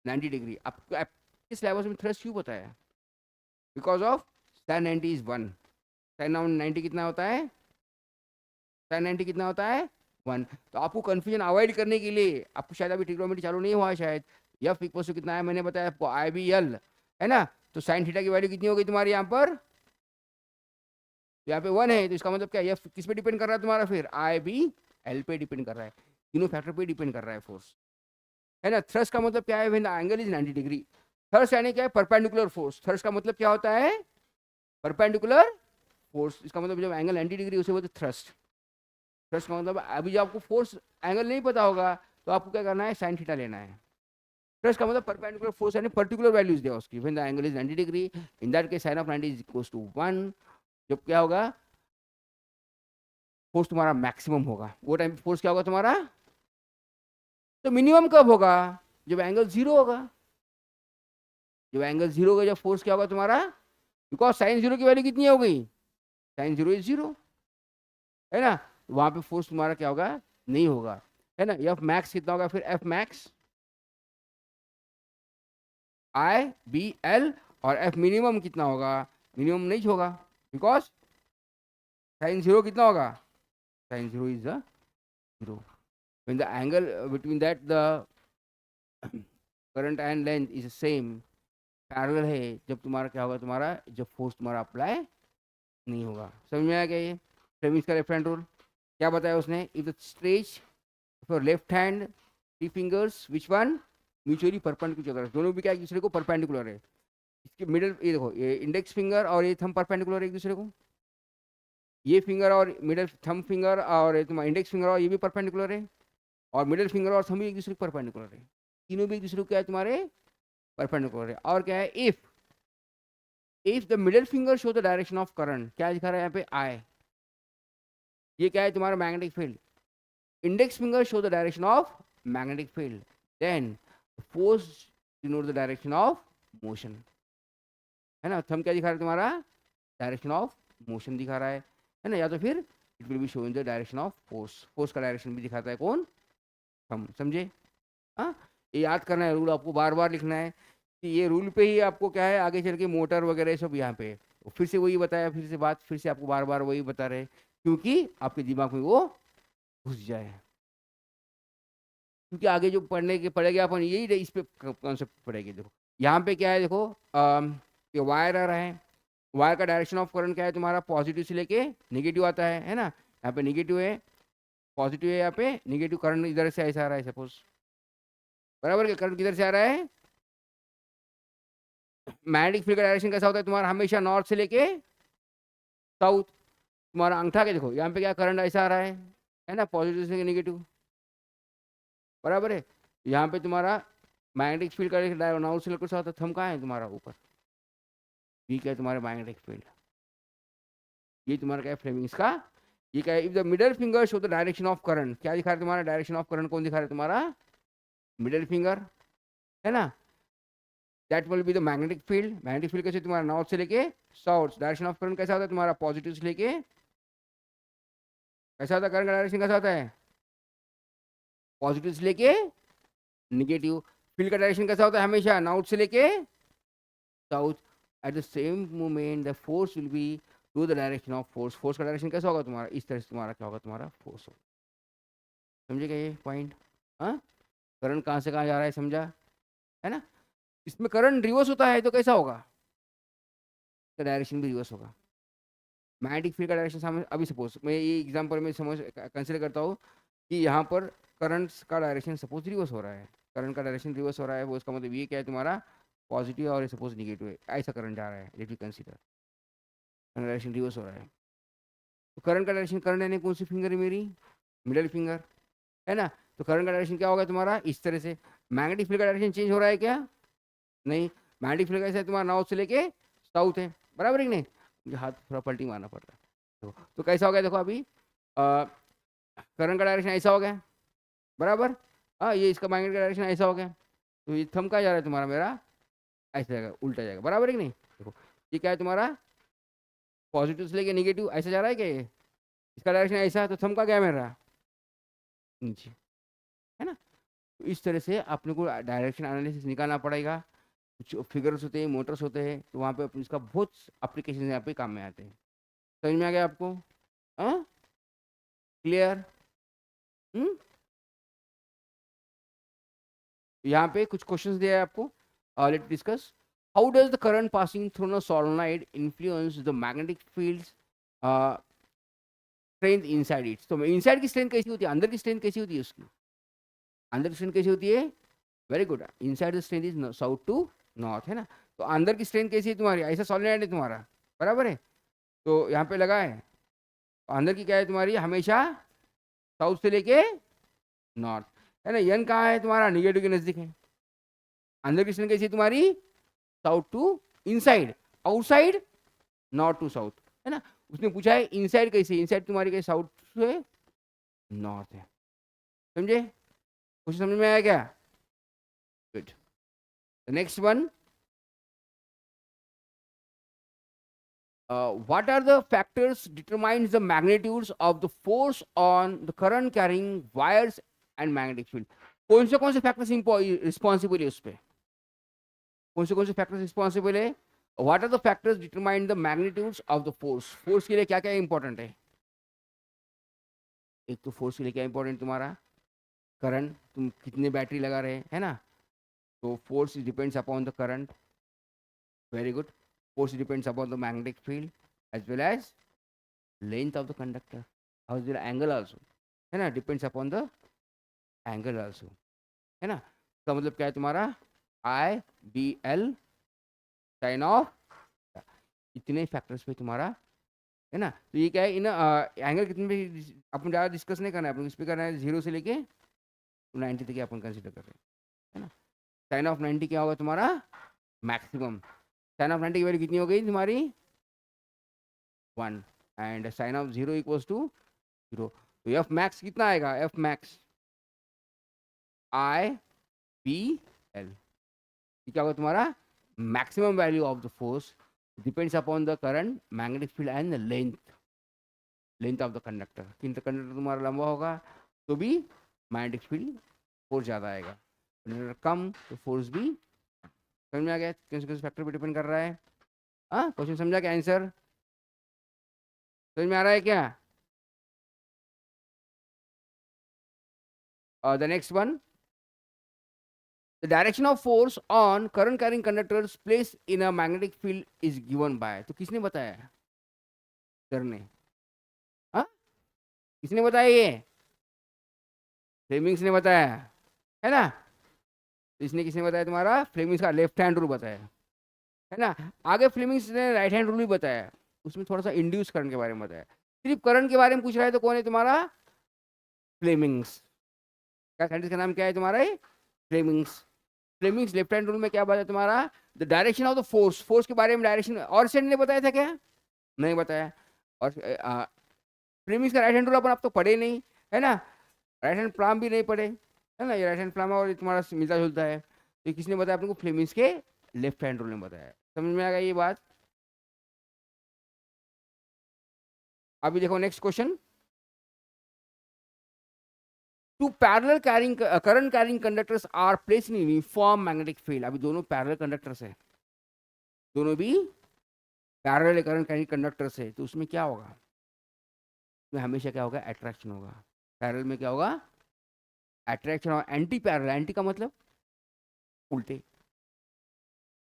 90 डिग्री। आपको इस सिलेबस में थ्रस्ट क्यों बताया, because of tan 90 is 1। tan 90 कितना होता है, tan 90 कितना होता है 1। तो आपको कंफ्यूजन अवॉइड करने के लिए, आपको शायद अभी ट्रिग्नोमेट्री चालू नहीं हुआ है शायद, एफ इक्वल टू कितना है मैंने बताया आपको, आई बी एल, है ना। तो साइन थीटा की वैल्यू कितनी हो गई तुम्हारी यहाँ पर, तो यहाँ पे 1 है, तो इसका मतलब क्या, एफ किस पे डिपेंड कर रहा है तुम्हारा, फिर आई बी एल पे डिपेंड कर रहा है, तीनों फैक्टर पे डिपेंड कर रहा है फोर्स, है ना। थ्रस्ट का मतलब क्या है, when the angle is 90 degree. Thrust यानी क्या है, परपेंडिकुलर फोर्स। थ्रस्ट का मतलब क्या होता है, परपेंडिकुलर फोर्स। इसका मतलब जब एंगल 90 डिग्री उसे बोलते थ्रस्ट। थ्रस्ट का मतलब अभी जब आपको फोर्स एंगल नहीं पता होगा, तो आपको क्या करना है, साइन थीटा लेना है। थ्रस्ट का मतलब परपेंडिकुलर फोर्स यानी पर्टिकुलर वैल्यूज दिया उसकी, when the angle is 90 degree, in that case sine of 90 is equals to 1। जब क्या होगा, फोर्स तुम्हारा मैक्सिमम होगा, वो टाइम फोर्स क्या होगा तुम्हारा, तो मिनिमम कब होगा, जब एंगल जीरो होगा। जब एंगल जीरो होगा, जब फोर्स क्या होगा तुम्हारा, बिकॉज साइन जीरो की वैल्यू कितनी हो गई, साइन जीरो इज जीरो, है ना। वहां पे फोर्स तुम्हारा क्या होगा, नहीं होगा, है ना। एफ मैक्स कितना होगा, फिर F max I B L, और एफ मिनिमम कितना होगा, मिनिमम नहीं होगा, बिकॉज साइन जीरो कितना होगा, sine zero is zero. when the angle between that the current and length is same, parallel है, जब तुम्हारा क्या होगा, तुम्हारा जब फोर्स तुम्हारा अप्लाई नहीं होगा। समझ में आ गया ये फ्लेमिंग्स का लेफ्ट हैंड रूल। क्या बताया उसने, if the stretch for left hand three fingers which one mutually perpendicular, दोनों भी क्या एक दूसरे को परपेंडिकुलर है। इसके मिडिल, ये देखो, ये इंडेक्स फिंगर और ये थंब परपेंडिकुलर है एक दूसरे को, ये फिंगर और मिडिल थंब फिंगर और तुम्हारा इंडेक्स फिंगर और ये भी परपेंडिकुलर है, और मिडिल फिंगर और थंब भी एक दूसरे को परपेंडिकुलर है, तीनों भी एक दूसरे को क्या है तुम्हारे परपेंडिकुलर है। और क्या है, if the middle finger show the direction of current, क्या दिखा रहा है यहाँ पे आई, ये क्या है तुम्हारा magnetic field, index finger show the direction of magnetic field, then force denote the direction of motion, है ना। थंब क्या दिखा रहा है तुम्हारा, डायरेक्शन ऑफ मोशन दिखा रहा है ना। या तो फिर it will be showing the direction of force, force का डायरेक्शन भी दिखाता है कौन, हम, समझे। हाँ, ये याद करना है रूल, आपको बार बार लिखना है कि ये रूल पे ही आपको क्या है आगे चल के मोटर वगैरह सब यहाँ पे फिर से वही बताया, फिर से बात, फिर से आपको बार बार वही बता रहे, क्योंकि आपके दिमाग में वो घुस जाए। क्योंकि आगे जो पढ़ने के पड़ेगा अपन यही इस पे कॉन्सेप्ट पढ़ेंगे। देखो यहाँ पे क्या है, देखो ये वायर आ रहा है, वायर का डायरेक्शन ऑफ करंट क्या है तुम्हारा, पॉजिटिव से लेके नेगेटिव आता है ना। यहाँ पे नेगेटिव है, पॉजिटिव है, यहाँ पे नेगेटिव, करंट इधर से ऐसा आ रहा है सपोज, बराबर। क्या करंट किधर से आ रहा है, मैग्नेटिक फील्ड का डायरेक्शन कैसा होता है तुम्हारा, हमेशा नॉर्थ से लेके साउथ। तुम्हारा अंगठा के देखो, यहाँ पे क्या करंट ऐसा आ रहा है ना, पॉजिटिव से नेगेटिव, बराबर है। यहाँ पे तुम्हारा मैग्नेटिक फील्ड का डायरेक्शन नॉर्थ से लेकर साउथ, थंब कहाँ है तुम्हारा ऊपर, ठीक है तुम्हारा मैग्नेटिक फील्ड। ये तुम्हारा क्या है फ्लेमिंग्स का, ये क्या है, if the middle finger show the direction of current, क्या दिखा रहा है तुम्हारा डायरेक्शन ऑफ करंट, कौन दिखा रहा है तुम्हारा, मिडल फिंगर, है ना। That will be the magnetic field, magnetic field कैसे तुम्हारा नॉर्थ से लेके साउथ, डायरेक्शन ऑफ करंट कैसा होता है तुम्हारा, पॉजिटिव से लेके, कैसा होता है करंट का डायरेक्शन कैसा होता है, पॉजिटिव से लेके निगेटिव। फील्ड का डायरेक्शन कैसा होता है, हमेशा नॉर्थ से लेके south. At the same moment the force will be to the direction of force, force का डायरेक्शन कैसा होगा तुम्हारा, इस तरह से तुम्हारा क्या होगा, तुम्हारा फोर्स होगा। समझेगा ये पॉइंट, हाँ। करंट कहाँ से कहाँ जा रहा है, समझा, है ना। इसमें करंट रिवर्स होता है तो कैसा होगा, तो डायरेक्शन भी रिवर्स होगा। मैग्नेटिक फील्ड का डायरेक्शन समझ, अभी सपोज मैं ये एग्जांपल में समझ कंसिडर करता हूँ कि यहाँ पर करंट का डायरेक्शन सपोज रिवर्स हो रहा है, करंट का डायरेक्शन रिवर्स हो रहा है, वो इसका मतलब ये क्या है तुम्हारा पॉजिटिव और सपोज निगेटिव है, ऐसा करंट जा रहा है, let we consider direction reverse हो रहा है। तो करंट का डायरेक्शन, करंट यानी कौन सी फिंगर है मेरी, मिडिल फिंगर, है ना। तो करंट का डायरेक्शन क्या होगा तुम्हारा, इस तरह से। मैग्नेटिक फील्ड का डायरेक्शन चेंज हो रहा है क्या, नहीं। मैग्नेटिक फील्ड कैसे है तुम्हारा, नॉर्थ से लेके साउथ है, बराबर है कि नहीं। मुझे हाथ थोड़ा पलटी मारना पड़ रहा है। तो कैसा हो गया देखो अभी, करंट का डायरेक्शन ऐसा हो गया, बराबर। हाँ, ये इसका मैग्नेटिक का डायरेक्शन ऐसा हो गया। तो ये थंब कहाँ जा रहा है तुम्हारा, मेरा ऐसा जाएगा, उल्टा जाएगा, बराबर है कि नहीं। देखो ये क्या है तुम्हारा, पॉजिटिव से लेके निगेटिव ऐसा जा रहा है क्या, ये इसका डायरेक्शन ऐसा है, तो थंब का क्या है मेरा, नीचे, है ना। तो इस तरह से अपने को डायरेक्शन एनालिसिस निकालना पड़ेगा। कुछ फिगर्स होते हैं, मोटर्स होते हैं, तो वहाँ पे अपन इसका बहुत एप्लीकेशन यहाँ पे काम में आते हैं। समझ में आ गया आपको, हाँ, क्लियर। यहाँ पे कुछ क्वेश्चंस दिया है आपको, let discuss. How does the current passing through a solenoid influence the magnetic fields strength inside it's. तो इनसाइड की स्ट्रेंथ कैसी होती है, अंदर की स्ट्रेंथ कैसी होती है उसकी, अंदर की स्ट्रेंथ कैसी होती है, very good, inside the strength is south to north, है ना। तो अंदर की स्ट्रेंथ कैसी है तुम्हारी, ऐसा सोलेनॉइड है तुम्हारा, बराबर है। तो यहाँ पे लगा है, तो अंदर की क्या है तुम्हारी, हमेशा साउथ से लेके नॉर्थ, है ना। यन कहाँ है तुम्हारा, निगेटिव के नजदीक है। अंदर की स्ट्रेंथ कैसी है तुम्हारी, south to inside, outside north to south, है ना। उसने पूछा है इनसाइड कैसे, इनसाइड तुम्हारी कैसे, साउथ से नॉर्थ है। समझे, कुछ समझ में आया क्या, good. Next one, what are the factors determines the magnitudes of the force on the current carrying wires and magnetic field। कौन से फैक्टर्स रिस्पॉन्सिबल है उस पे, कौन से फैक्टर्स रिस्पॉन्सिबल है। What are the factors determine the magnitudes of the force, force के लिए क्या क्या इंपॉर्टेंट है। एक तो फोर्स के लिए क्या इंपॉर्टेंट तुम्हारा, करंट, तुम कितने बैटरी लगा रहे हैं, है ना। तो force depends upon the current, very good. Force depends upon the magnetic field as well as length of the conductor, और द एंगल आल्सो, है ना, depends upon the angle also, है ना। इसका मतलब क्या है तुम्हारा, I B L sine of, इतने फैक्टर्स पे तुम्हारा, है ना। तो ये क्या है, इन एंगल कितने पे अपन ज़्यादा डिस्कस नहीं करना है, अपन इस पे करना है 0 से लेके 90 तक अपन कंसिडर कर रहे हैं, है ना। साइन ऑफ 90 क्या होगा तुम्हारा, मैक्सिमम। साइन ऑफ 90 की वैल्यू कितनी हो गई तुम्हारी, 1, and sine of 0 equals to 0। तो एफ मैक्स कितना आएगा, F max I B L, क्या होगा तुम्हारा, maximum value of the force depends upon the current, magnetic field and the length of the conductor. किंतु कंडक्टर तुम्हारा लंबा होगा तो भी मैग्नेटिक फील्ड फोर्स ज़्यादा आएगा, कंडक्टर कम तो फोर्स भी। समझ में आ गया, किस किस फैक्टर पे डिपेंड कर रहा है। हाँ, क्वेश्चन समझा क्या, आंसर समझ में आ रहा है क्या। The next one, the direction of force on current carrying conductors placed in a magnetic field is given by। तो किसने बताया, सर ने, हाँ, किसने बताया, ये फ्लेमिंग्स ने बताया, है ना। तो इसने किसने बताया तुम्हारा, फ्लेमिंग्स का लेफ्ट हैंड रूल बताया, है ना। आगे फ्लेमिंग्स ने राइट हैंड रूल भी बताया, उसमें थोड़ा सा इंड्यूस करंट के बारे में बताया। सिर्फ करंट के बारे में पूछ रहा है तो कौन है तुम्हारा, फ्लेमिंग्स। क्या साइंटिस्ट का नाम क्या है तुम्हारा, Fleming's. Fleming's left hand rule में क्या बताया तुम्हारा, the direction of the force, force के बारे में डायरेक्शन, और सेंड ने बताया था क्या, नहीं बताया। और फ्लेमिंग्स का राइट हैंड रूल अपन अब तो पढ़े नहीं, है ना, राइट हैंड प्लाम भी नहीं पढ़े, है ना। ये राइट हैंड प्लाम और तुम्हारा मिलता जुलता है, तो किसने बताया अपने को, फ्लेमिंग्स के लेफ्ट हैंड रूल ने बताया। समझ में आ गया ये बात। अभी देखो next question, two parallel carrying current carrying conductors are placed in uniform magnetic field. अभी दोनों पैरेलल कंडक्टर्स है, दोनों भी पैरेलल करंट कैरिंग कंडक्टर्स है, तो उसमें क्या होगा, उसमें हमेशा क्या होगा, अट्रैक्शन होगा। पैरेलल में क्या होगा, अट्रैक्शन। और एंटी पैरेलल, एंटी का मतलब उल्टे,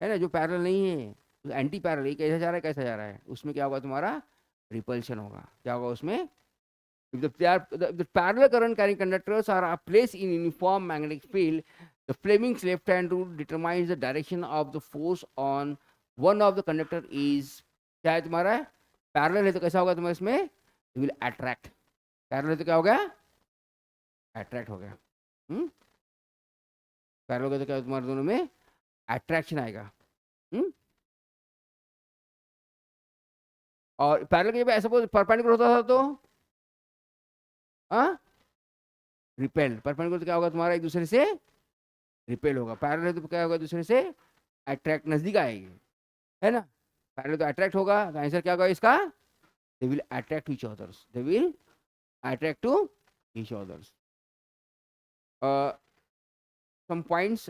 है ना। जो पैरेलल नहीं है एंटी पैरेलल, ये कैसा जा रहा है, कैसा जा रहा है, उसमें क्या होगा तुम्हारा, रिपल्शन होगा। क्या होगा उसमें, if the parallel current carrying conductors are placed in uniform magnetic field, the Fleming's left hand rule determines the direction of the force on one of the conductor is, क्या है तुम्हारा, पैरेलल है तो कैसा होगा तुम्हारा, इसमें विल अट्रैक्ट। पैरेलल तो क्या हो गया, अट्रैक्ट हो गया। पैरेलल का तो क्या तुम्हारे दोनों में अट्रैक्शन आएगा। और पैरेलल के ऐसा परपेंडिकुलर होता था तो रिपेल। परपेंडिकुलर तो क्या होगा तुम्हारा, एक दूसरे से रिपेल होगा। पैरेलल तो क्या होगा, दूसरे से अट्रैक्ट, नजदीक आएगी, है ना। पैरेलल तो अट्रैक्ट होगा, तो आंसर क्या होगा इसका, they will attract to each others, they will attract to each others. some points,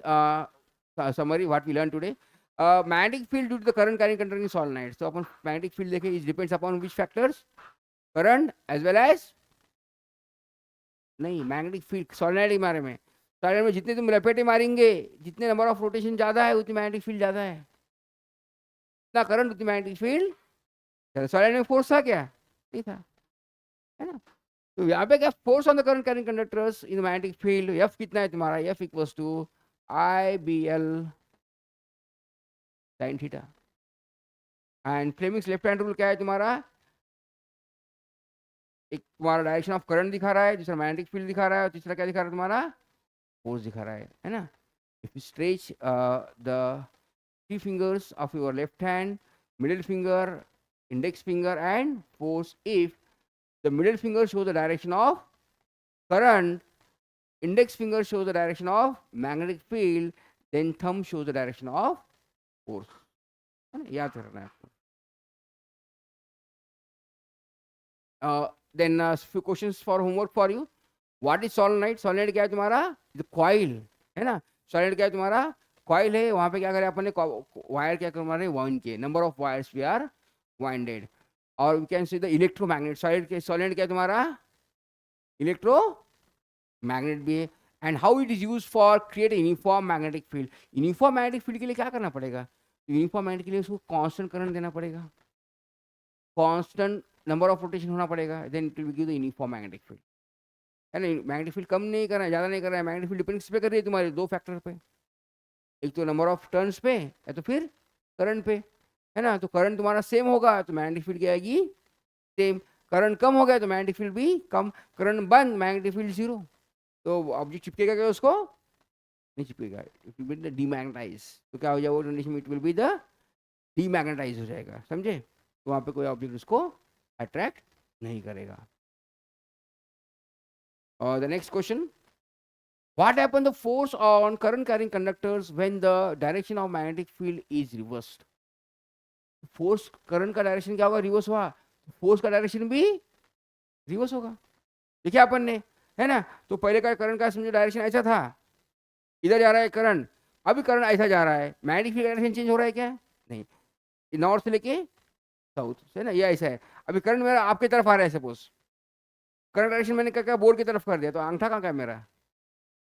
summary what we learned today. Magnetic field due to the current carrying conducting solenoid. So upon magnetic field देखें, it depends upon which factors, current as well as नहीं, magnetic field solenoid के बारे में, solenoid में जितने तुम लपेटे मारेंगे, जितने नंबर ऑफ रोटेशन ज्यादा है उतनी magnetic field ज्यादा है, ना करंट उतनी magnetic field। solenoid में फोर्स था क्या, नहीं था, है ना। तो यहाँ पे क्या, force on the current carrying conductors in magnetic field, F कितना है तुम्हारा, F equals to I B L sine theta. And Fleming's left hand rule क्या है तुम्हारा, एक तुम्हारा डायरेक्शन ऑफ करंट दिखा रहा है, दूसरा मैग्नेटिक फील्ड दिखा रहा है, और तीसरा क्या दिखा रहा है तुम्हारा, फोर्स दिखा रहा है ना। If you stretch the 3 fingers of your left hand, middle finger, index finger and force, if the middle finger shows the direction of current, index finger shows the direction of magnetic field, then thumb shows the direction of force। याद रखना है आपको। then few questions for homework for you. What is solenoid? solenoid क्या है तुम्हारा, coil है ना। solenoid क्या है तुम्हारा, कॉइल है। वहां पे क्या करें अपन ने, वायर क्या करवाने, वाइंड के, number of wires we are winded. और we can see the electromagnet. solenoid क्या है तुम्हारा, इलेक्ट्रोमैग्नेट भी है। And how it is use for create uniform magnetic field. Uniform magnetic field के लिए क्या करना पड़ेगा, यूनिफॉर्म मैग्नेटिक के लिए उसको कांस्टेंट करंट देना पड़ेगा, कांस्टेंट नंबर ऑफ रोटेशन होना पड़ेगा, then it will give the uniform magnetic field, है ना। मैग्नेटिक फील्ड कम नहीं कर रहा है, ज़्यादा नहीं कर रहा है, मैग्नेटिक फील्ड डिपेंड किस पे कर रही है तुम्हारे, 2 फैक्टर पे, एक तो नंबर ऑफ टर्न्स पे या तो फिर करंट पे, है ना। तो करंट तुम्हारा सेम होगा तो मैग्नेटिक फील्ड क्या आएगी, सेम। करंट कम हो गया तो मैग्नेटिक फील्ड भी कम, करंट बंद मैग्नेटिक फील्ड 0। तो ऑब्जेक्ट चिपकेगा क्या, उसको नहीं चिपकेगा, it will be the demagnetize. तो क्या हो जाएगा वो कंडीशन में, it will be the demagnetize हो जाएगा, समझे। तो वहाँ पे कोई ऑब्जेक्ट उसको अट्रैक्ट नहीं करेगा। और the next question, what happen the force on current carrying conductors when the direction of magnetic field is reversed? Force, current का डायरेक्शन क्या होगा, रिवर्स हुआ, फोर्स का डायरेक्शन भी रिवर्स होगा। देखिए अपन ने, है ना। तो पहले का करंट का समझो डायरेक्शन ऐसा था, इधर जा रहा है करंट, अभी करंट ऐसा जा रहा है, मैग्नेटिक फील्ड डायरेक्शन चेंज हो रहा है क्या, नहीं, नॉर्थ से लेके साउथ, है ना, ये ऐसा है। अभी करंट मेरा आपकी तरफ आ रहा है, सपोज करंट डायरेक्शन मैंने क्या बोर्ड की तरफ कर दिया, तो अंगूठा कहाँ का है मेरा,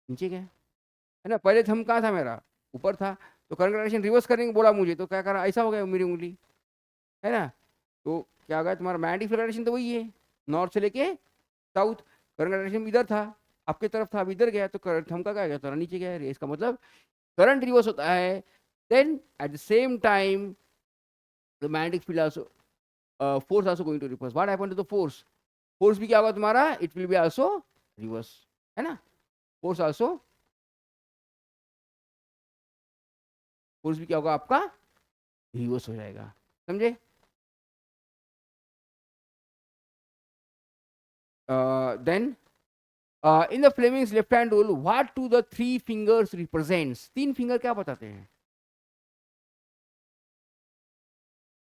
नीचे क्या है ना। पहले थंब कहाँ था मेरा, ऊपर था। तो करंट डायरेक्शन रिवर्स करने को बोला मुझे, तो क्या करा, ऐसा हो गया मेरी उंगली, है ना। तो क्या हो गया तुम्हारा, मैग्नेटिक फील्ड डायरेक्शन तो वही है, नॉर्थ से लेके साउथ। करंट डायरेक्शन इधर था, आपके तरफ था, अब इधर गया, तो करंट थंब का क्या गया, थोड़ा नीचे गया। इसका मतलब करंट रिवर्स होता है, then at the same time the magnetic field also, force also going to reverse. What happened to the force, force भी क्या होगा तुम्हारा, it will be also reverse, है ना। फोर्स आल्सो, फोर्स भी क्या होगा आपका, रिवर्स हो जाएगा, समझे। Then in the Fleming's left hand rule, what to the 3 fingers represents. 3 finger क्या बताते हैं,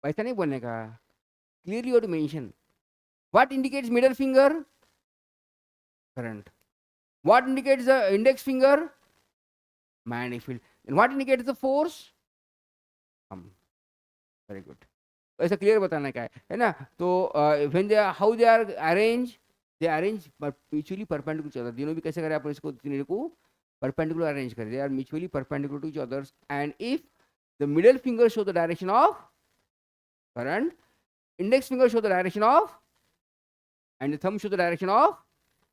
ऐसा नहीं बोलने का, clearly you have to mention. What indicates middle finger, current. What indicates the index finger, magnetic field. And what indicates the force, very good. ऐसा clear बताना क्या है ना। तो when they how they are arrange, they arrange mutually perpendicular to other. तीनों भी कैसे करें अपन इसको, तीनों को परपेंडिकुलर अरेंज करें, they are mutually perpendicular to each others. And if the middle finger show the direction of current, index finger show the direction of, and the thumb show the direction of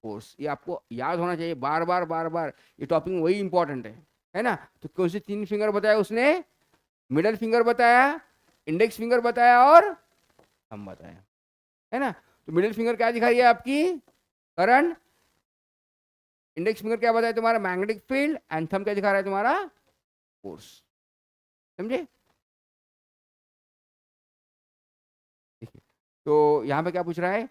force. ये आपको याद होना चाहिए, बार बार बार बार, ये topic वही important है ना। तो कौन से 3 फिंगर बताया उसने, मिडल फिंगर बताया, इंडेक्स फिंगर बताया और थंब बताया, है ना। तो मिडिल फिंगर क्या दिखा रही है आपकी? करंट। इंडेक्स फिंगर क्या बताया तुम्हारा? Magnetic field. एंड थंब क्या दिखा रहा है तुम्हारा? फोर्स। समझे? देखिए, तो यहाँ पे क्या पूछ रहा है?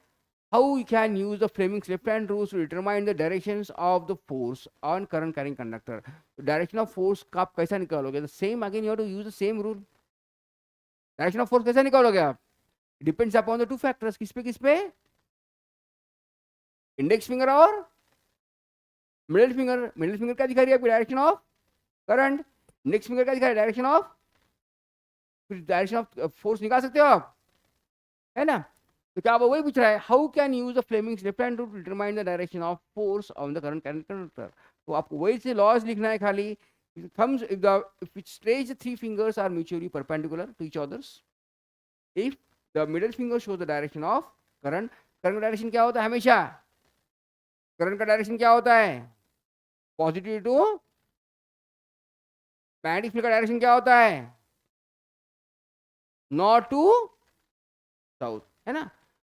How you can use the Fleming's left hand rules to determine the directions of the force on current carrying conductor. Direction of force का आप कैसा निकालोगे? The same again you have to use the same rule. Direction of force कैसे निकालोगे आप? Depends upon the two factors. किस पे? Index finger और मिडिल फिंगर। मिडिल फिंगर क्या दिखा रही है आपकी? Direction of current. Index finger क्या दिखा रहा है? Direction of. Direction of force निकाल सकते हो आप, है ना? तो क्या वही पूछ रहा है? How can use the Fleming's left hand rule to determine the direction of force on the current conductor. तो आपको वही से लॉज लिखना है खाली। thumbs if it stretch the three fingers are mutually perpendicular to each others, if the middle finger shows the direction of current। Current का direction क्या होता है हमेशा? करंट का डायरेक्शन क्या होता है? Positive to. मैग्नेटिक फील्ड का डायरेक्शन क्या होता है? नॉर्थ टू साउथ, है ना?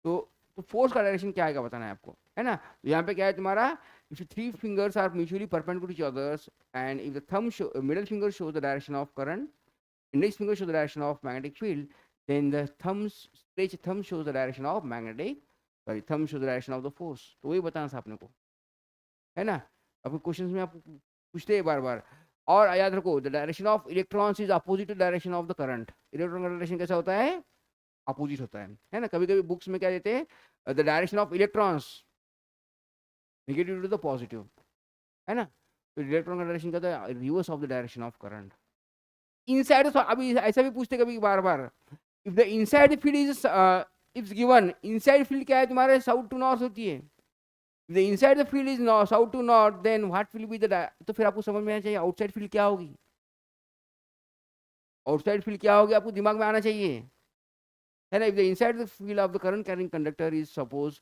तो फोर्स का डायरेक्शन क्या आएगा बताना है आपको, है ना? तो यहाँ पे क्या है तुम्हारा? If three fingers are mutually perpendicular to each others and if the thumb middle finger shows the direction of current, index finger shows the direction of magnetic field, then the stretch thumb shows the direction of thumb shows the direction of the force। तो वही बताना था आपने को, है ना? अपने questions में आप पूछते हैं बार बार। और याद रखो, the direction of electrons is opposite to direction of the current. Electron का डायरेक्शन कैसा होता है? अपोजिट होता है ना? कभी कभी बुक्स में क्या देते हैं? The direction of electrons negative to the positive, है ना? तो इलेक्ट्रॉन का डायरेक्शन क्या होता है? Reverse of the direction of current. Inside अभी ऐसा भी पूछते कभी बार बार, if the inside field is if given, inside field क्या है तुम्हारे? साउथ टू नॉर्थ होती है। The inside the field is south to north, then what will be the, तो फिर आपको समझ में आना चाहिए आउटसाइड फील्ड क्या होगी। आउटसाइड फील्ड क्या होगी आपको दिमाग में आना चाहिए, है ना? If the inside the field of the current carrying conductor is suppose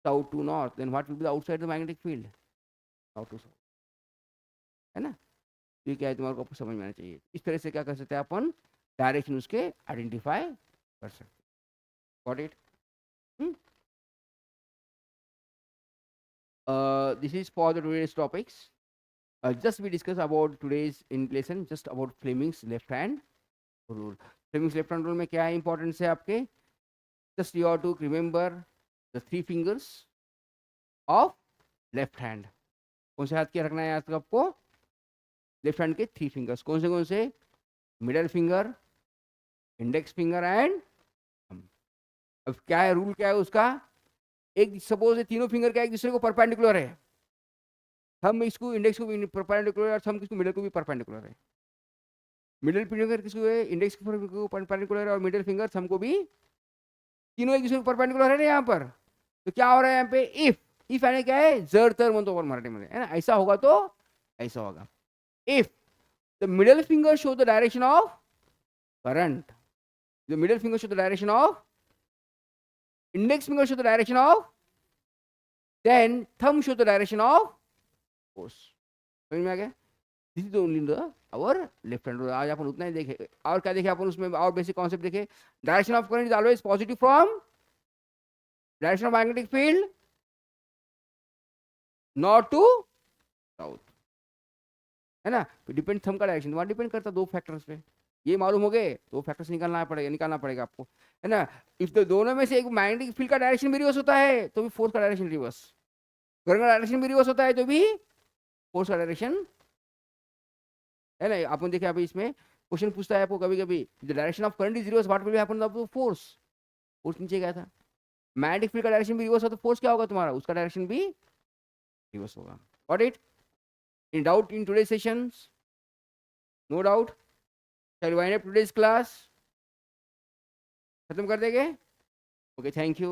south to north, then what will be the outside the magnetic field? South to south, है ना? तो ये क्या है तुम्हारे को आपको समझ में आना चाहिए। इस तरह से क्या कर सकते हैं अपन? डायरेक्शन उसके आइडेंटिफाई कर सकते हैं। Got it? This is for the today's topics. Just we discuss about today's in lesson just about Fleming's left hand rule. Fleming's left hand rule में क्या है importance है आपके? Just you have to remember the three fingers of left hand। कौन से हाथ के रखना है याद आपको? लेफ्ट हैंड के थ्री फिंगर्स। कौन से? Middle finger, index finger and thumb. अब क्या है रूल, क्या है उसका? एक सपोज तीनों फिंगर क्या एक दूसरे को परपेंडिकुलर है। थंब इसको इंडेक्स को भी परपेंडिकुलर है और थंब किसको? मिडल को भी परपेंडिकुलर है। मिडल फिंगर किसको है? इंडेक्स को परपेंडिकुलर है और मिडल फिंगर थंब को भी, तीनों एक दूसरे को परपेंडिकुलर है ना यहाँ पर। तो क्या हो रहा है यहाँ पे? इफ यानी क्या है? जर तर म्हणतो आपण मराठीमध्ये, है ना? ऐसा होगा तो ऐसा होगा। If the middle finger shows the direction of current, the middle finger shows the direction of, index finger shows the direction of, then thumb shows the direction of force। समझ में आ गया? This is only the our left hand rule। आज अपन उतना ही देखे। और क्या देखे अपन उसमें? और बेसिक कॉन्सेप्ट देखे। Direction of current is always positive from direction of magnetic field north to south, है ना? डिपेंड थंब का डायरेक्शन वहाँ डिपेंड करता है दो फैक्टर्स पे। ये मालूम हो गए? दो फैक्टर्स निकालना पड़ेगा आपको, है ना? इफ तो दोनों में से एक मैग्नेटिक फील्ड का डायरेक्शन भी रिवर्स होता है तो भी फोर्स का डायरेक्शन रिवर्स, करंट का डायरेक्शन भी रिवर्स होता है तो भी फोर्स का डायरेक्शन, है ना? आपने देखा अभी इसमें क्वेश्चन पूछता है आपको कभी कभी, the direction of current is reverse, what will happen to force? Force नीचे गया था। मैग्नेटिक फील्ड का डायरेक्शन भी रिवर्स होता तो फोर्स क्या होगा तुम्हारा? उसका डायरेक्शन भी रिवर्स होगा। Got it? In doubt in today sessions? No doubt? Shall we wind up today's class? खत्म कर देंगे? Okay, thank you.